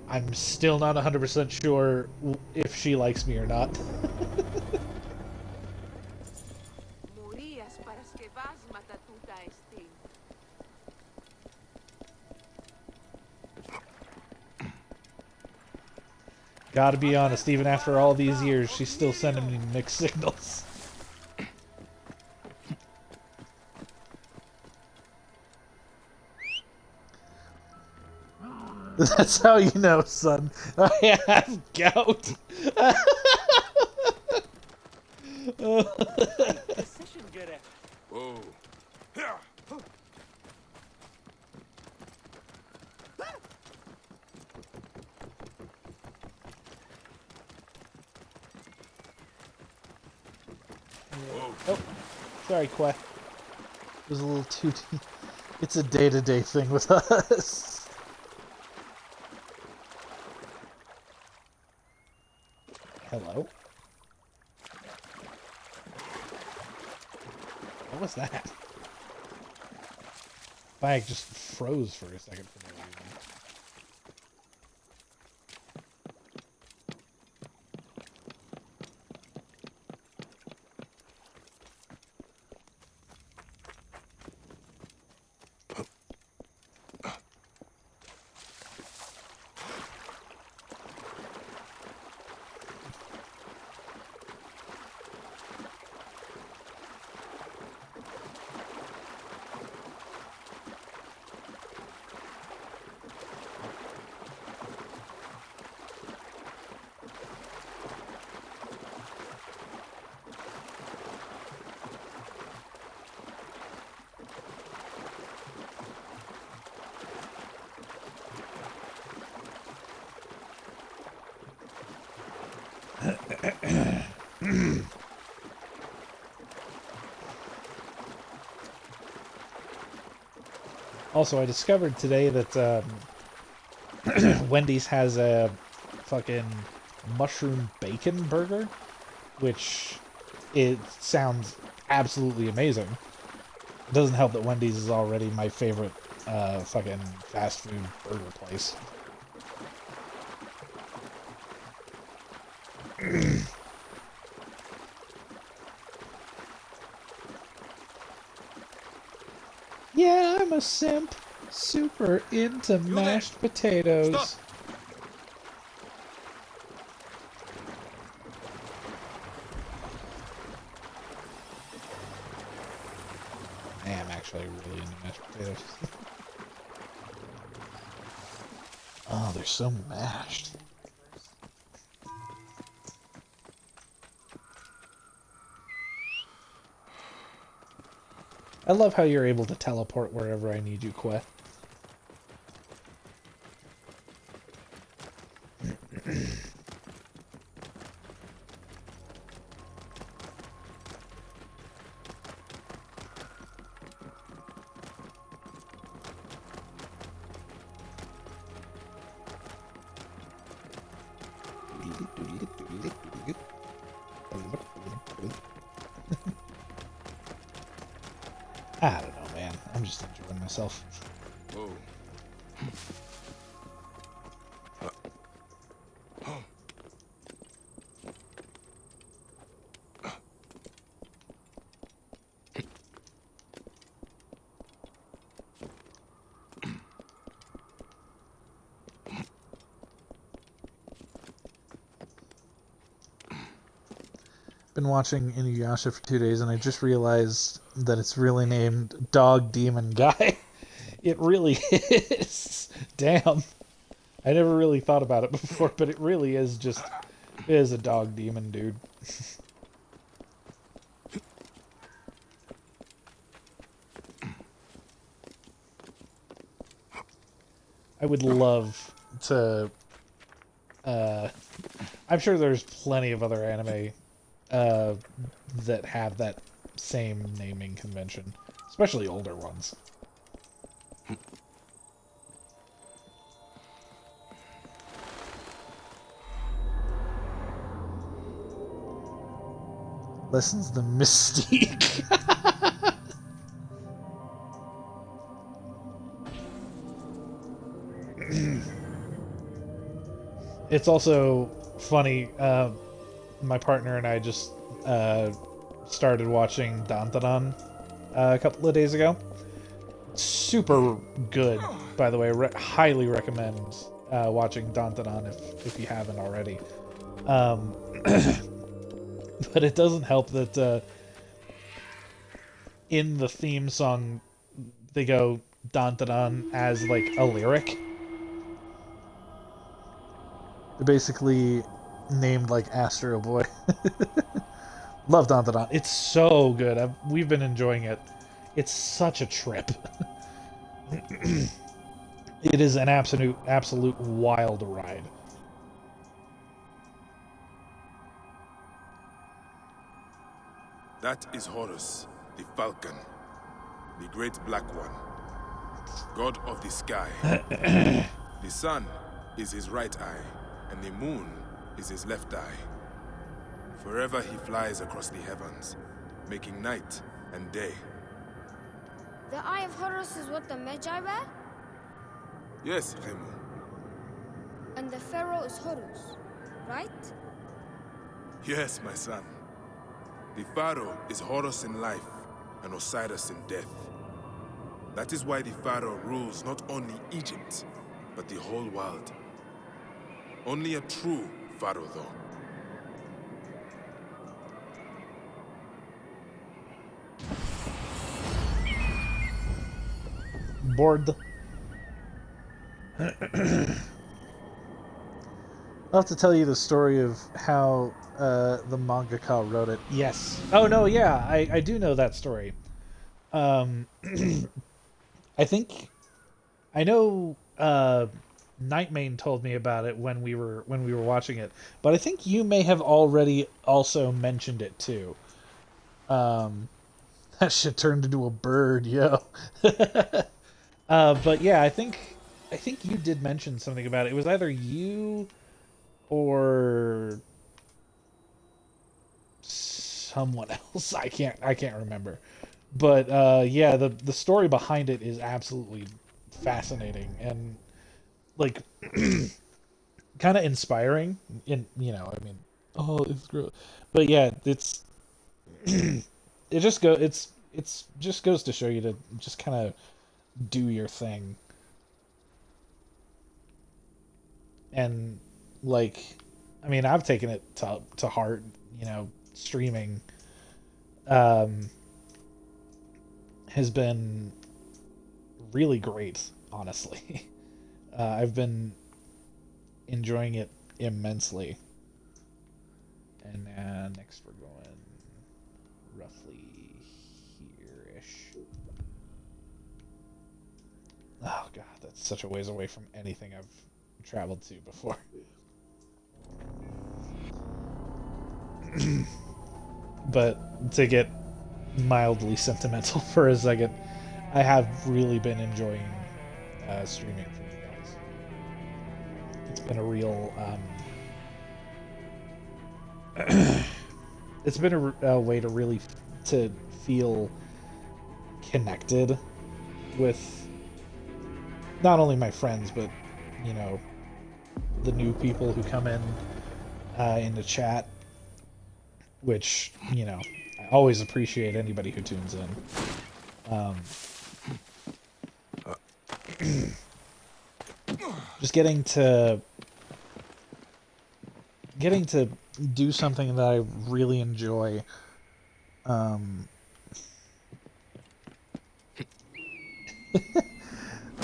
I'm still not 100% sure if she likes me or not. Gotta be honest, even after all these years, she's still sending me mixed signals. That's how you know, son. I have gout. Whoa. Oh, sorry, Quack. It was a little too... It's a day-to-day thing with us. Hello? What was that? Bag just froze for a second for no reason. Also, I discovered today that Wendy's has a fucking mushroom bacon burger, which it sounds absolutely amazing. It doesn't help that Wendy's is already my favorite fucking fast food burger place. Yeah, I'm a simp. Super into mashed potatoes. Stop. actually really into mashed potatoes. Oh, they're so mashed. I love how you're able to teleport wherever I need you, Quest. I don't know, man. I'm just enjoying myself. Oh. Been watching Inuyasha for 2 days, and I just realized that it's really named Dog Demon Guy. It really is. Damn. I never really thought about it before, but it really is just... It is a dog demon, dude. I would love to... I'm sure there's plenty of other anime that have that same naming convention, especially older ones. Lessens the mystique. It's also funny. My partner and I just started watching Dandadan a couple of days ago. Super good, by the way. Highly recommend watching Dandadan if you haven't already. But it doesn't help that in the theme song they go Dandadan as like a lyric. They're basically named like Astro Boy. Love Dandadan. It's so good. We've been enjoying it. It's such a trip. It is an absolute wild ride. That is Horus, the falcon, the great black one, god of the sky. The sun is his right eye, and the moon is his left eye. Forever he flies across the heavens, making night and day. The Eye of Horus is what the Magi wear? Yes, Remu. And the Pharaoh is Horus, right? Yes, my son. The Pharaoh is Horus in life and Osiris in death. That is why the Pharaoh rules not only Egypt, but the whole world. Only a true Pharaoh, though. Bored. I'll have to tell you the story of how the mangaka wrote it. Yes. Oh, no, yeah, I do know that story. I think... I know Nightmane told me about it when we were watching it, but I think you may have already also mentioned it, too. That shit turned into a bird, yo. But yeah, I think you did mention something about it. It was either you or someone else. I can't remember. But yeah, the story behind it is absolutely fascinating and like kind of inspiring. In I mean, oh, it's gross. But yeah, it's it just just goes to show you to just kind of do your thing. And like, I mean, I've taken it to heart, streaming, has been really great, honestly. I've been enjoying it immensely. And next we're going roughly here-ish. Oh god, that's such a ways away from anything I've traveled to before. But to get mildly sentimental for a second, I have really been enjoying streaming for you guys. It's been a real it's been a way to really to feel connected with not only my friends, but you know, the new people who come in the chat, which, you know, I always appreciate anybody who tunes in. Just getting to do something that I really enjoy. Dun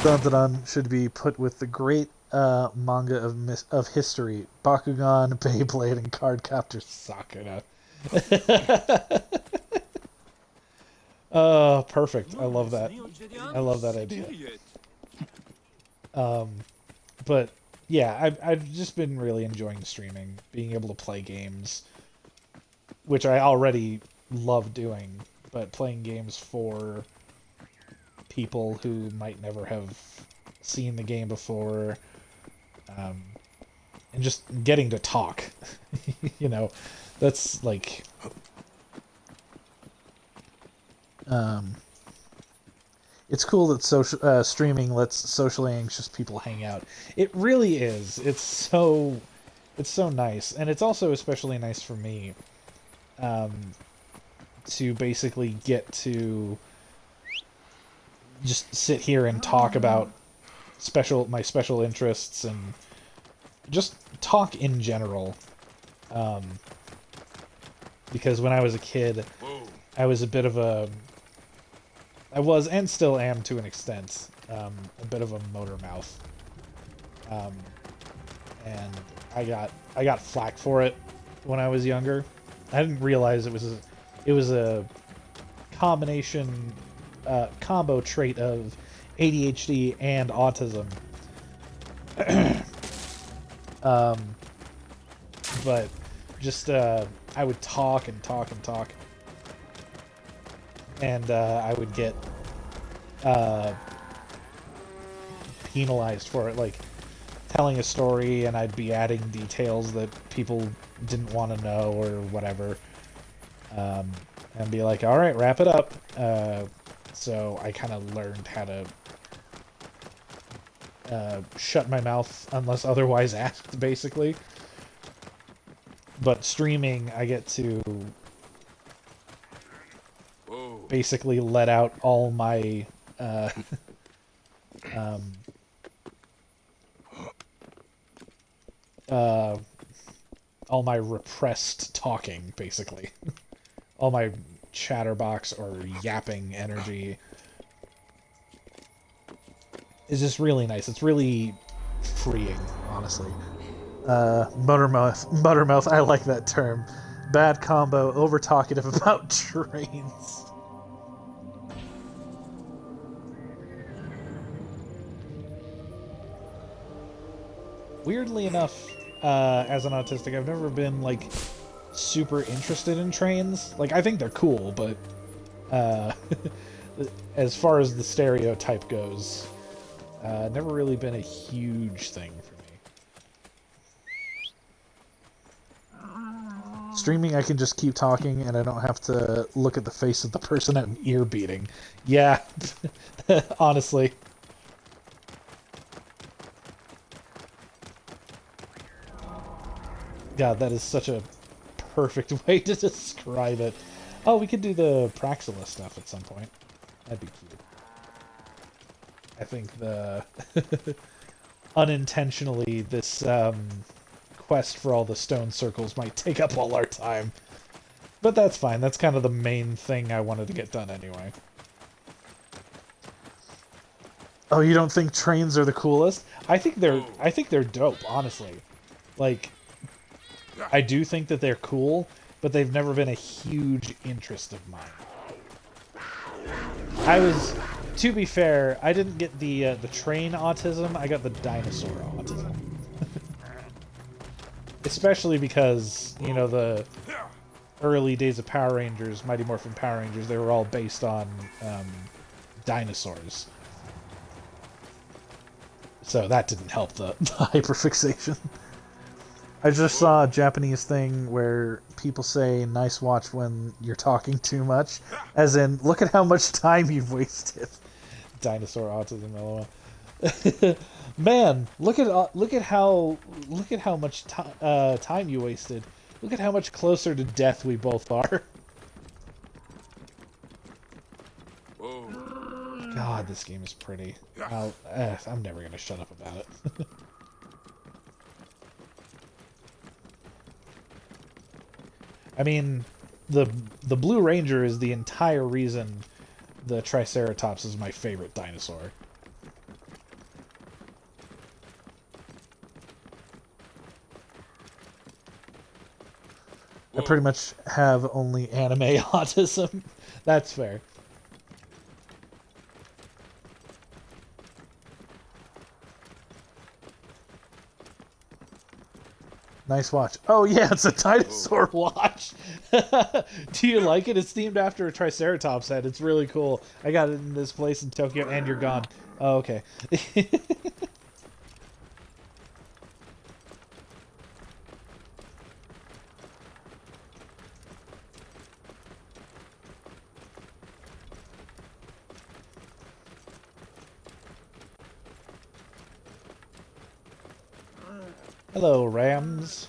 Dun Dun should be put with the great manga of history: Bakugan, Beyblade, and Cardcaptor Sakura. Perfect. I love that. I love that idea. But yeah, I've just been really enjoying streaming, being able to play games, which I already love doing, but playing games for people who might never have seen the game before, and just getting to talk. You know, that's like it's cool that streaming lets socially anxious people hang out. It really is. It's so nice, and it's also especially nice for me to basically get to just sit here and talk about my special interests and just talk in general. Because when I was a kid, I was a bit of I was and still am to an extent a bit of a motor mouth, and I got flack for it when I was younger. I didn't realize it was a combination combo trait of ADHD and autism. But just I would talk and talk and talk, and I would get penalized for it, like telling a story and I'd be adding details that people didn't want to know or whatever, and be like, all right, wrap it up. So I kind of learned how to shut my mouth unless otherwise asked, basically. But streaming, I get to basically let out all my all my repressed talking, basically. All my chatterbox or yapping energy is just really nice. It's really freeing, honestly. Muttermouth, I like that term. Bad combo, over talkative about trains. Weirdly enough, as an autistic, I've never been, like, super interested in trains. Like, I think they're cool, but as far as the stereotype goes, never really been a huge thing for me. Streaming, I can just keep talking, and I don't have to look at the face of the person I'm ear beating. Yeah, honestly. God, that is such a perfect way to describe it. Oh, we could do the Praxilla stuff at some point. That'd be cute. I think unintentionally, this quest for all the stone circles might take up all our time. But that's fine. That's kind of the main thing I wanted to get done anyway. Oh, you don't think trains are the coolest? I think they're dope, honestly. Like, I do think that they're cool, but they've never been a huge interest of mine. To be fair, I didn't get the train autism. I got the dinosaur autism. Especially because, you know, the early days of Power Rangers, Mighty Morphin Power Rangers, they were all based on dinosaurs. So that didn't help the hyperfixation. I just saw a Japanese thing where people say nice watch when you're talking too much. As in, look at how much time you've wasted. Dinosaur autism, lol. Man, look at how much time you wasted. Look at how much closer to death we both are. God, this game is pretty. I'm never gonna shut up about it. I mean, the Blue Ranger is the entire reason the Triceratops is my favorite dinosaur. I pretty much have only anime autism. That's fair. Nice watch. Oh yeah, it's a dinosaur watch. Do you like it? It's themed after a Triceratops head. It's really cool. I got it in this place in Tokyo, and you're gone. Oh, okay. Hello, Rams.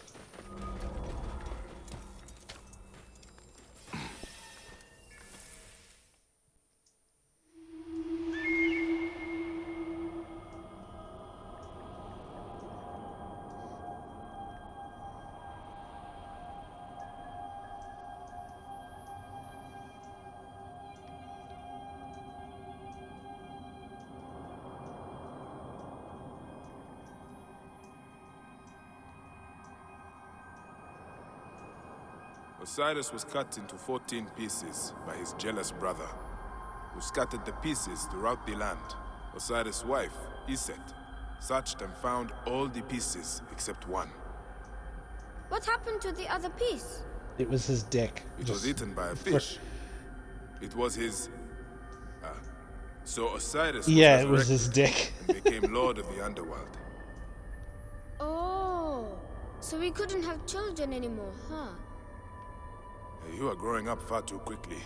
Osiris was cut into 14 pieces by his jealous brother, who scattered the pieces throughout the land. Osiris' wife, Iset, searched and found all the pieces except one. What happened to the other piece? It was his dick. It was eaten by a fish. It was his... So Osiris was yeah, it was his dick. and became lord of the underworld. Oh, so we couldn't have children anymore, huh? You are growing up far too quickly.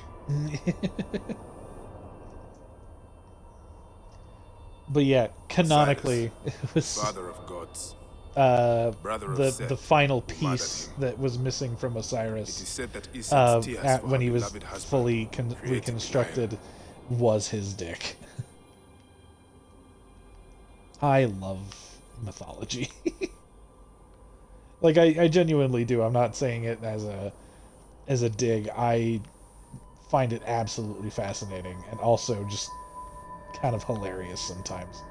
But yeah, canonically, Osiris, it was father of gods, brother of the Seth, final who murdered piece him. that was missing from It is Osiris said that Iset's tears for when her he was beloved husband fully created the reconstructed lion. was his dick. I love mythology. Like I genuinely do. I'm not saying it as a dig. I find it absolutely fascinating and also just kind of hilarious sometimes.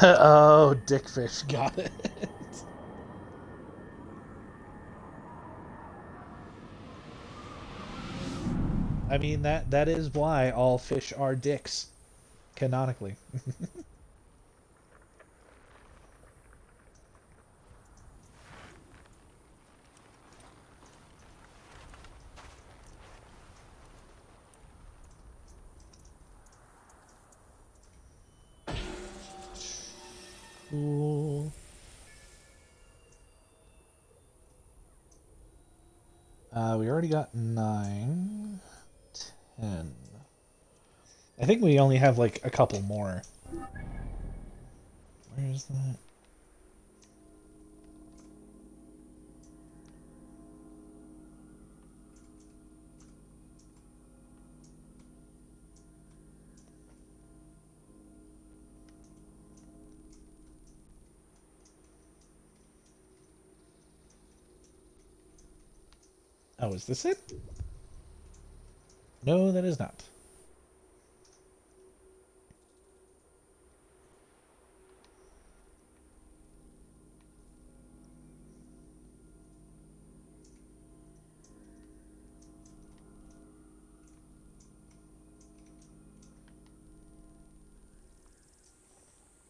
Oh, dickfish, got it. I mean that is why all fish are dicks, canonically. Cool. We already got 9, 10. I think we only have like a couple more. Where's that? Oh, is this it? No, that is not.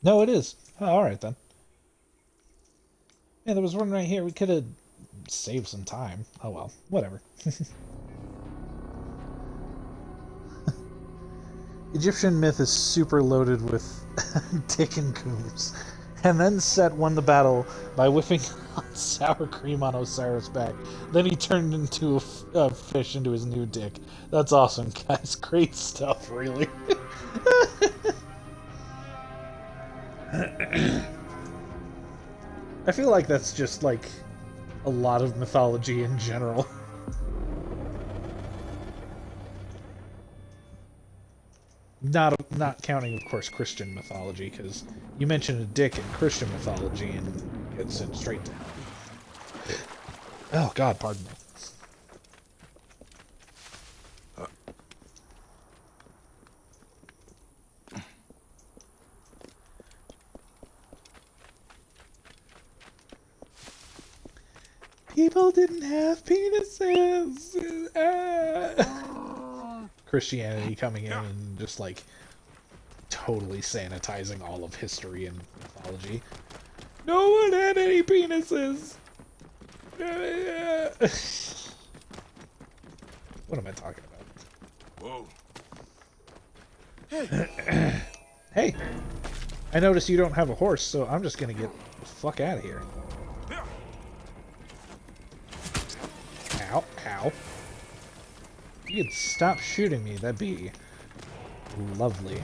No, it is. Oh, alright then. Yeah, there was one right here. We could have saved some time. Oh well, whatever. Egyptian myth is super loaded with dick and goobs. And then Set won the battle by whipping hot sour cream on Osiris' back. Then he turned into a fish into his new dick. That's awesome, guys. Great stuff, really. I feel like that's just, like, a lot of mythology in general. Not counting, of course, Christian mythology, because you mention a dick in Christian mythology and get sent straight to hell. Oh, God, pardon me. People didn't have penises! Christianity coming in and just, like, totally sanitizing all of history and mythology. No one had any penises! What am I talking about? Whoa. Hey! I noticed you don't have a horse, so I'm just gonna get the fuck out of here. Ow, ow. If you could stop shooting me, that'd be lovely.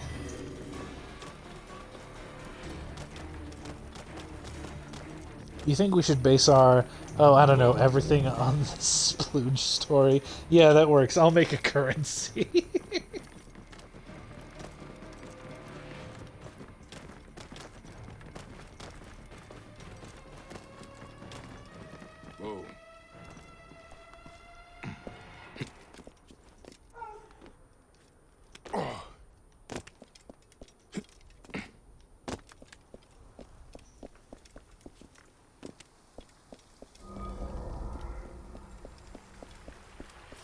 You think we should base our, oh, I don't know, everything on the splooge story? Yeah, that works. I'll make a currency. Whoa.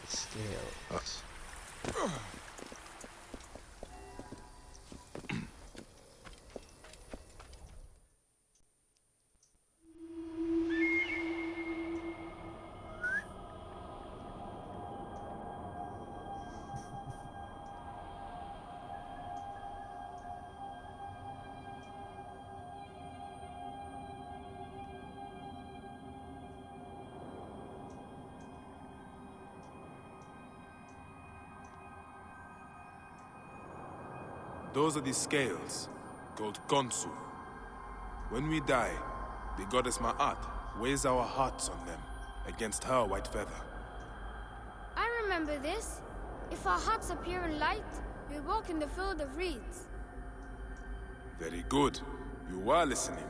Scales. Those are the scales, called Konsu. When we die, the goddess Ma'at weighs our hearts on them against her white feather. I remember this. If our hearts appear in light, we walk in the field of reeds. Very good. You are listening.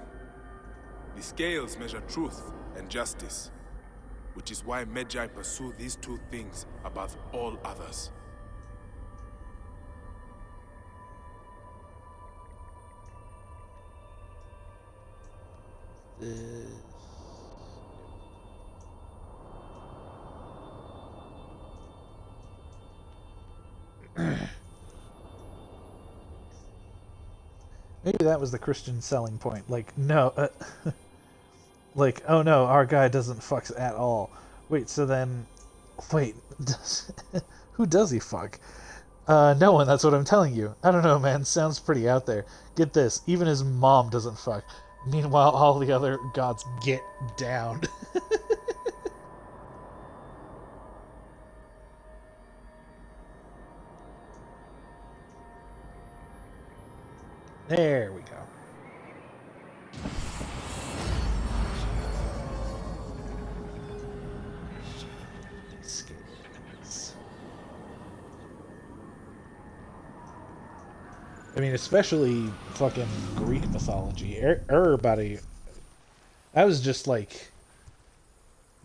The scales measure truth and justice, which is why Magi pursue these two things above all others. Maybe that was the Christian selling point. Like, no, like, oh no, our guy doesn't fuck at all. Wait, so then, wait, who does he fuck? No one, that's what I'm telling you. I don't know, man, sounds pretty out there. Get this, even his mom doesn't fuck. Meanwhile, all the other gods get down. There we go. Scales. I mean, especially fucking Greek mythology. Everybody. I was just like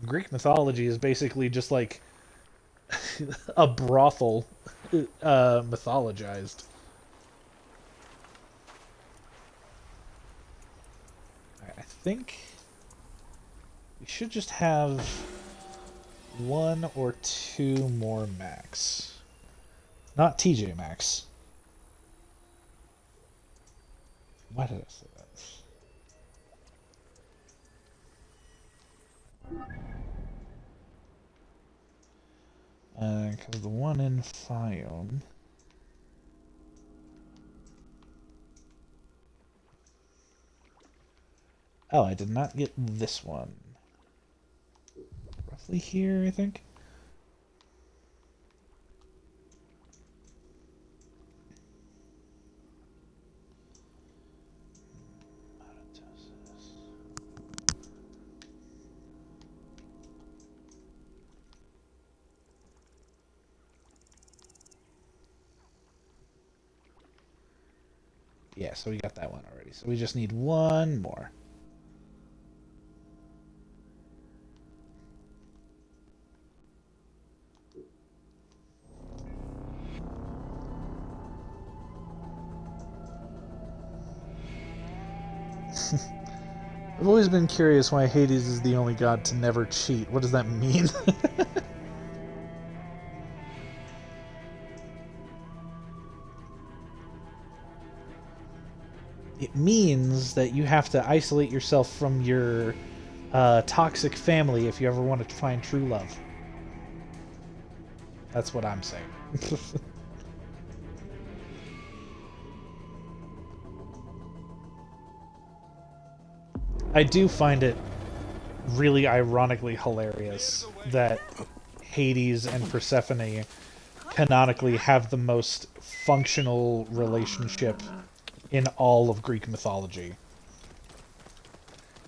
Greek mythology is basically just like a brothel mythologized. I think we should just have 1 or 2 more max. Not TJ Maxx. Why did I say that? Because the one in Fion. Oh, I did not get this one. Roughly here, I think. Yeah, so we got that one already. So we just need 1 more. I've always been curious why Hades is the only god to never cheat. What does that mean? It means that you have to isolate yourself from your toxic family if you ever want to find true love. That's what I'm saying. I do find it really ironically hilarious that Hades and Persephone canonically have the most functional relationship in all of Greek mythology.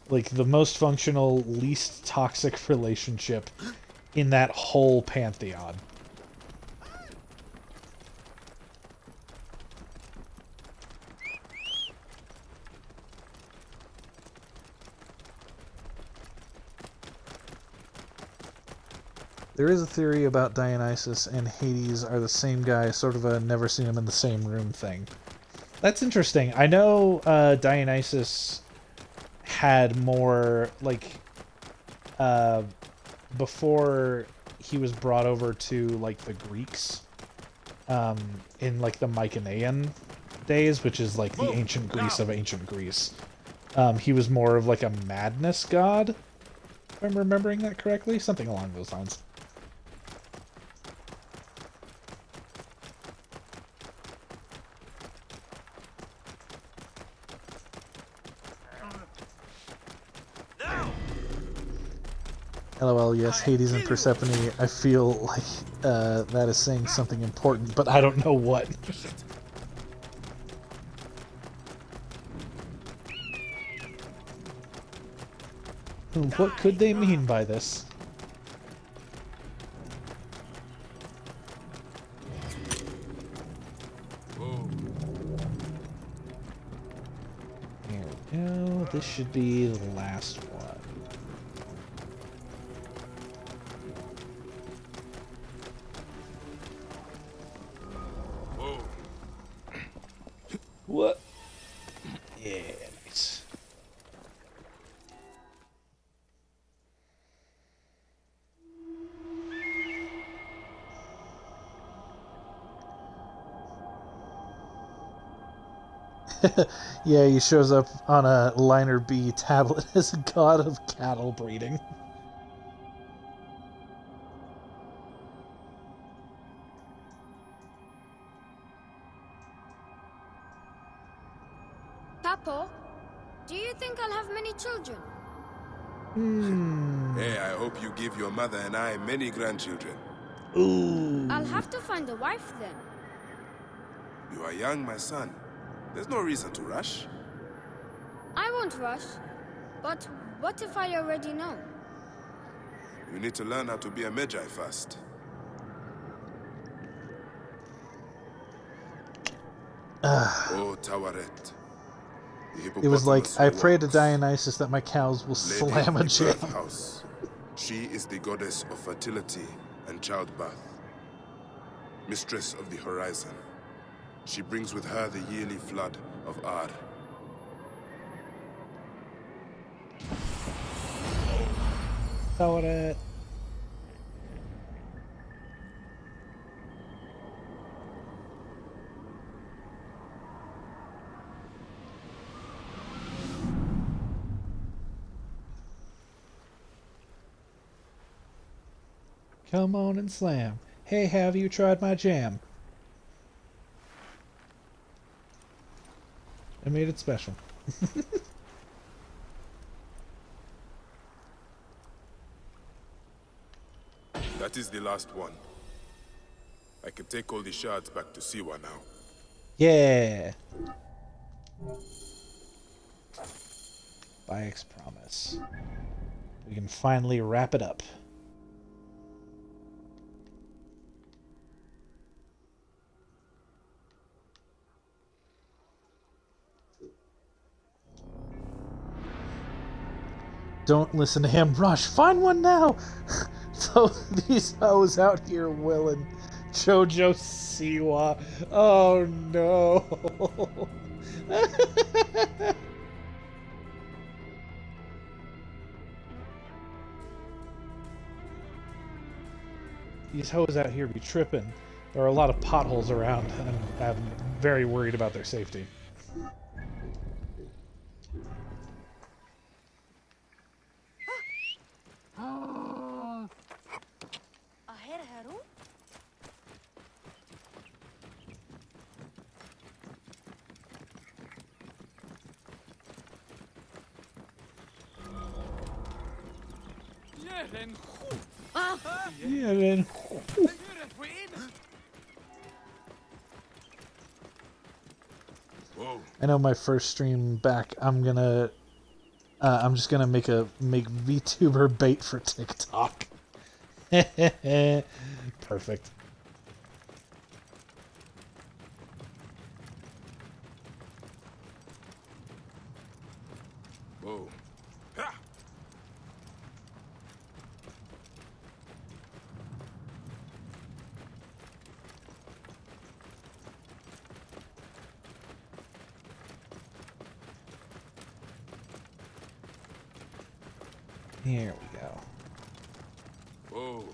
Like, the most functional, least toxic relationship in that whole pantheon. There is a theory about Dionysus and Hades are the same guy, sort of a never seen them in the same room thing. That's interesting. I know Dionysus had more, like, before he was brought over to, like, the Greeks, in, like, the Mycenaean days, which is, like, the ancient Greece of ancient Greece. He was more of, like, a madness god, if I'm remembering that correctly. Something along those lines. LOL, yes, Hades and Persephone, I feel like that is saying something important, but I don't know what. What could they mean by this? There we go, this should be the last one. What? Yeah, nice. Yeah, he shows up on a Liner B tablet as a god of cattle breeding. Capo, do you think I'll have many children? Hey, I hope you give your mother and I many grandchildren. Ooh. I'll have to find a wife then. You are young, my son. There's no reason to rush. I won't rush. But what if I already know? You need to learn how to be a Magi first. Oh, Tawaret. It was like, I pray to Dionysus that my cows will slam a jam. House. She is the goddess of fertility and childbirth, mistress of the horizon. She brings with her the yearly flood of Ar. Throw it. Come on and slam. Hey, have you tried my jam? I made it special. That is the last one. I can take all the shards back to Siwa now. Yeah. Bayek's promise. We can finally wrap it up. Don't listen to him. Rush. Find one now. So these hoes out here willing Jojo Siwa. Oh no. These hoes out here be tripping. There are a lot of potholes around, and I'm very worried about their safety. Yeah, then. Whoa. I know my first stream back. I'm just gonna make VTuber bait for TikTok. Perfect. Whoa. Ha! Here we go. Whoa.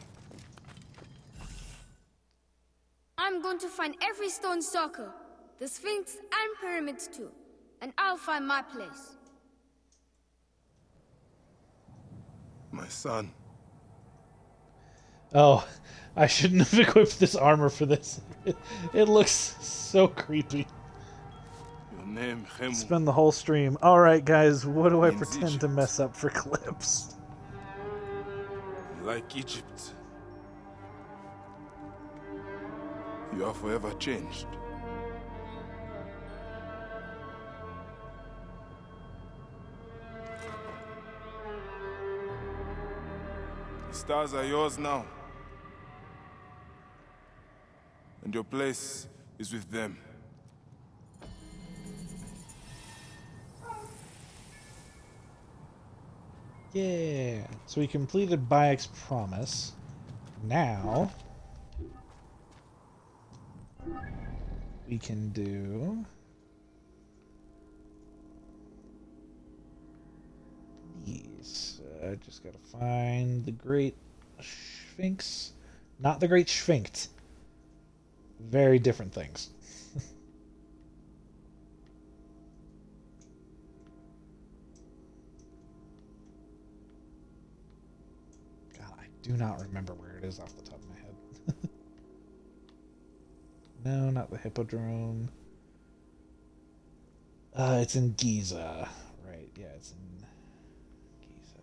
I'm going to find every stone circle, the Sphinx and pyramids too, and I'll find my place. My son. Oh, I shouldn't have equipped this armor for this. It looks so creepy. Your name, Hemu. Spend the whole stream. Alright, guys, what do I Means pretend to Egypt. mess up for clips? Like Egypt. You are forever changed. The stars are yours now. And your place is with them. Yeah. So we completed Bayek's promise. Now we can do these. Just gotta find the Great Sphinx. Not the Great Sphinx. Very different things. God, I do not remember where it is off the top of my head. No, not the Hippodrome. It's in Giza. Right, yeah, it's in Giza.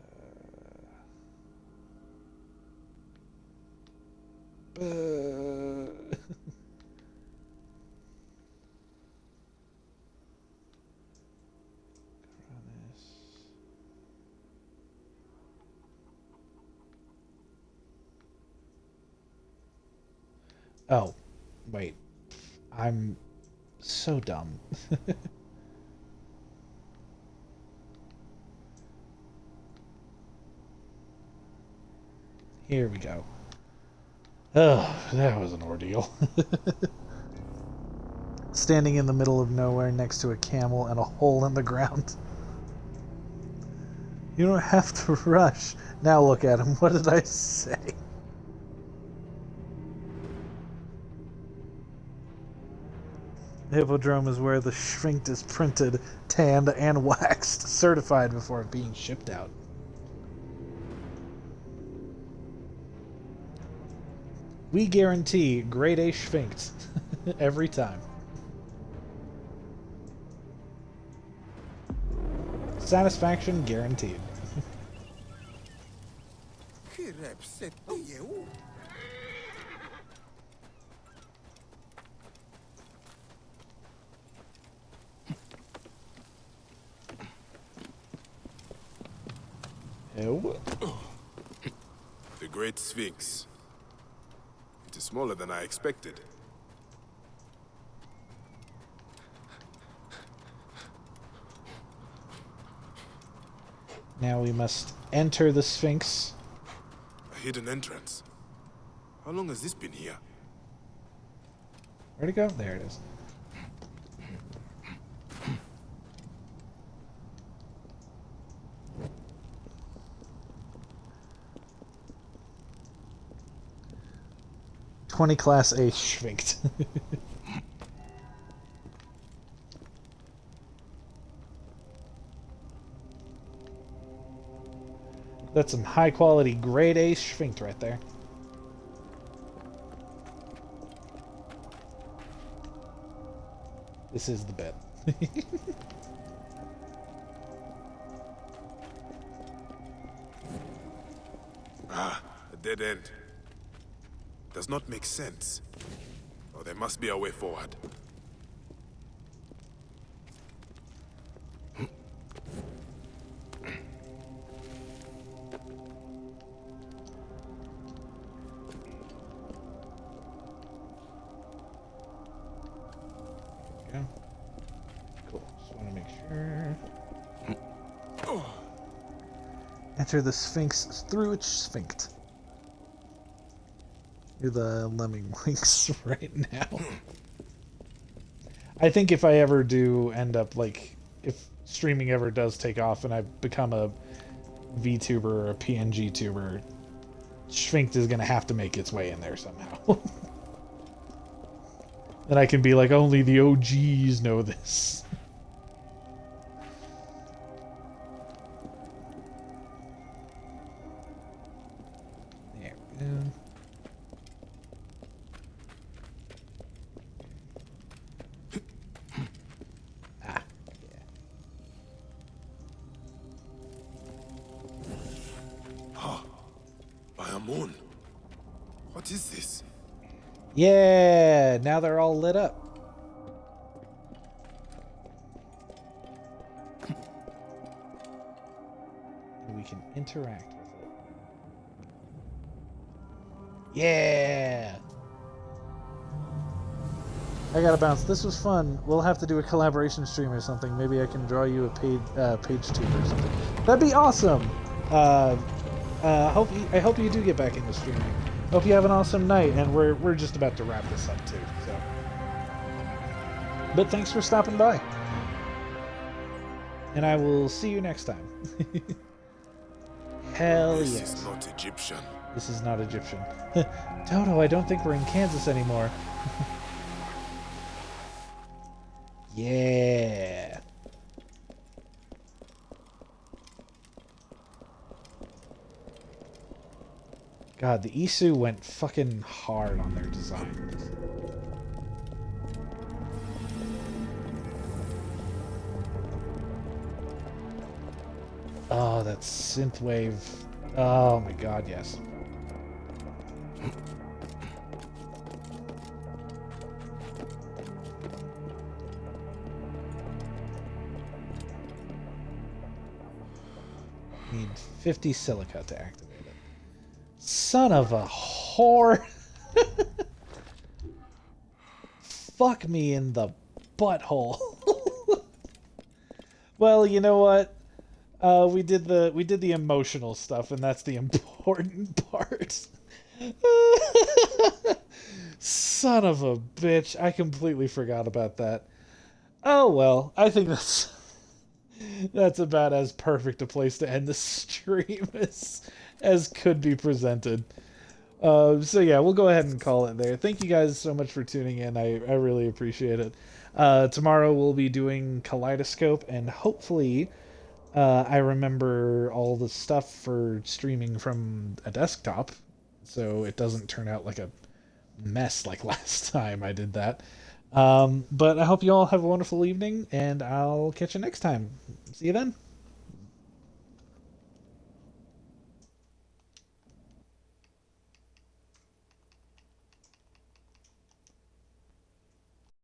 Oh, wait. I'm so dumb. Here we go. Oh, that was an ordeal. Standing in the middle of nowhere next to a camel and a hole in the ground. You don't have to rush. Now look at him. What did I say? The Hippodrome is where the Schvinkt is printed, tanned, and waxed, certified before being shipped out. We guarantee grade A Schvinkt every time. Satisfaction guaranteed. Oh. The Great Sphinx. It is smaller than I expected. Now we must enter the Sphinx. A hidden entrance. How long has this been here? Where'd it go? There it is. '20 Class A Schvinkt. That's some high quality grade A Schvinkt right there. This is the bit. Ah, a dead end. Does not make sense. Oh, there must be a way forward. Okay. Cool. Just want to make sure. Enter the Sphinx through its Sphinct. You're the lemming winks right now. I think if I ever do end up, like, if streaming ever does take off and I become a VTuber or a PNG tuber, Schvinkt is going to have to make its way in there somehow. Then I can be like, only the OGs know this. There we go. Moon. What is this? Yeah, now they're all lit up. And we can interact with it. Yeah! I gotta bounce. This was fun. We'll have to do a collaboration stream or something. Maybe I can draw you a page tube or something. That'd be awesome! I hope you do get back into streaming. Hope you have an awesome night, and we're just about to wrap this up too. So, but thanks for stopping by, and I will see you next time. Hell yes. This is not Egyptian. This is not Egyptian. Toto, I don't think we're in Kansas anymore. Yeah. God, the Isu went fucking hard on their designs. Oh, that synthwave. Oh my god, yes. Need 50 silica to activate it. Son of a whore. Fuck me in the butthole. Well, you know what? We did the emotional stuff, and that's the important part. part. Son of a bitch. I completely forgot about that. Oh well, I think that's about as perfect a place to end the stream as could be presented. So yeah, we'll go ahead and call it there. Thank you guys so much for tuning in. I really appreciate it. Tomorrow we'll be doing Kaleidoscope, and hopefully I remember all the stuff for streaming from a desktop, so it doesn't turn out like a mess like last time I did that. But I hope you all have a wonderful evening, and I'll catch you next time. See you then.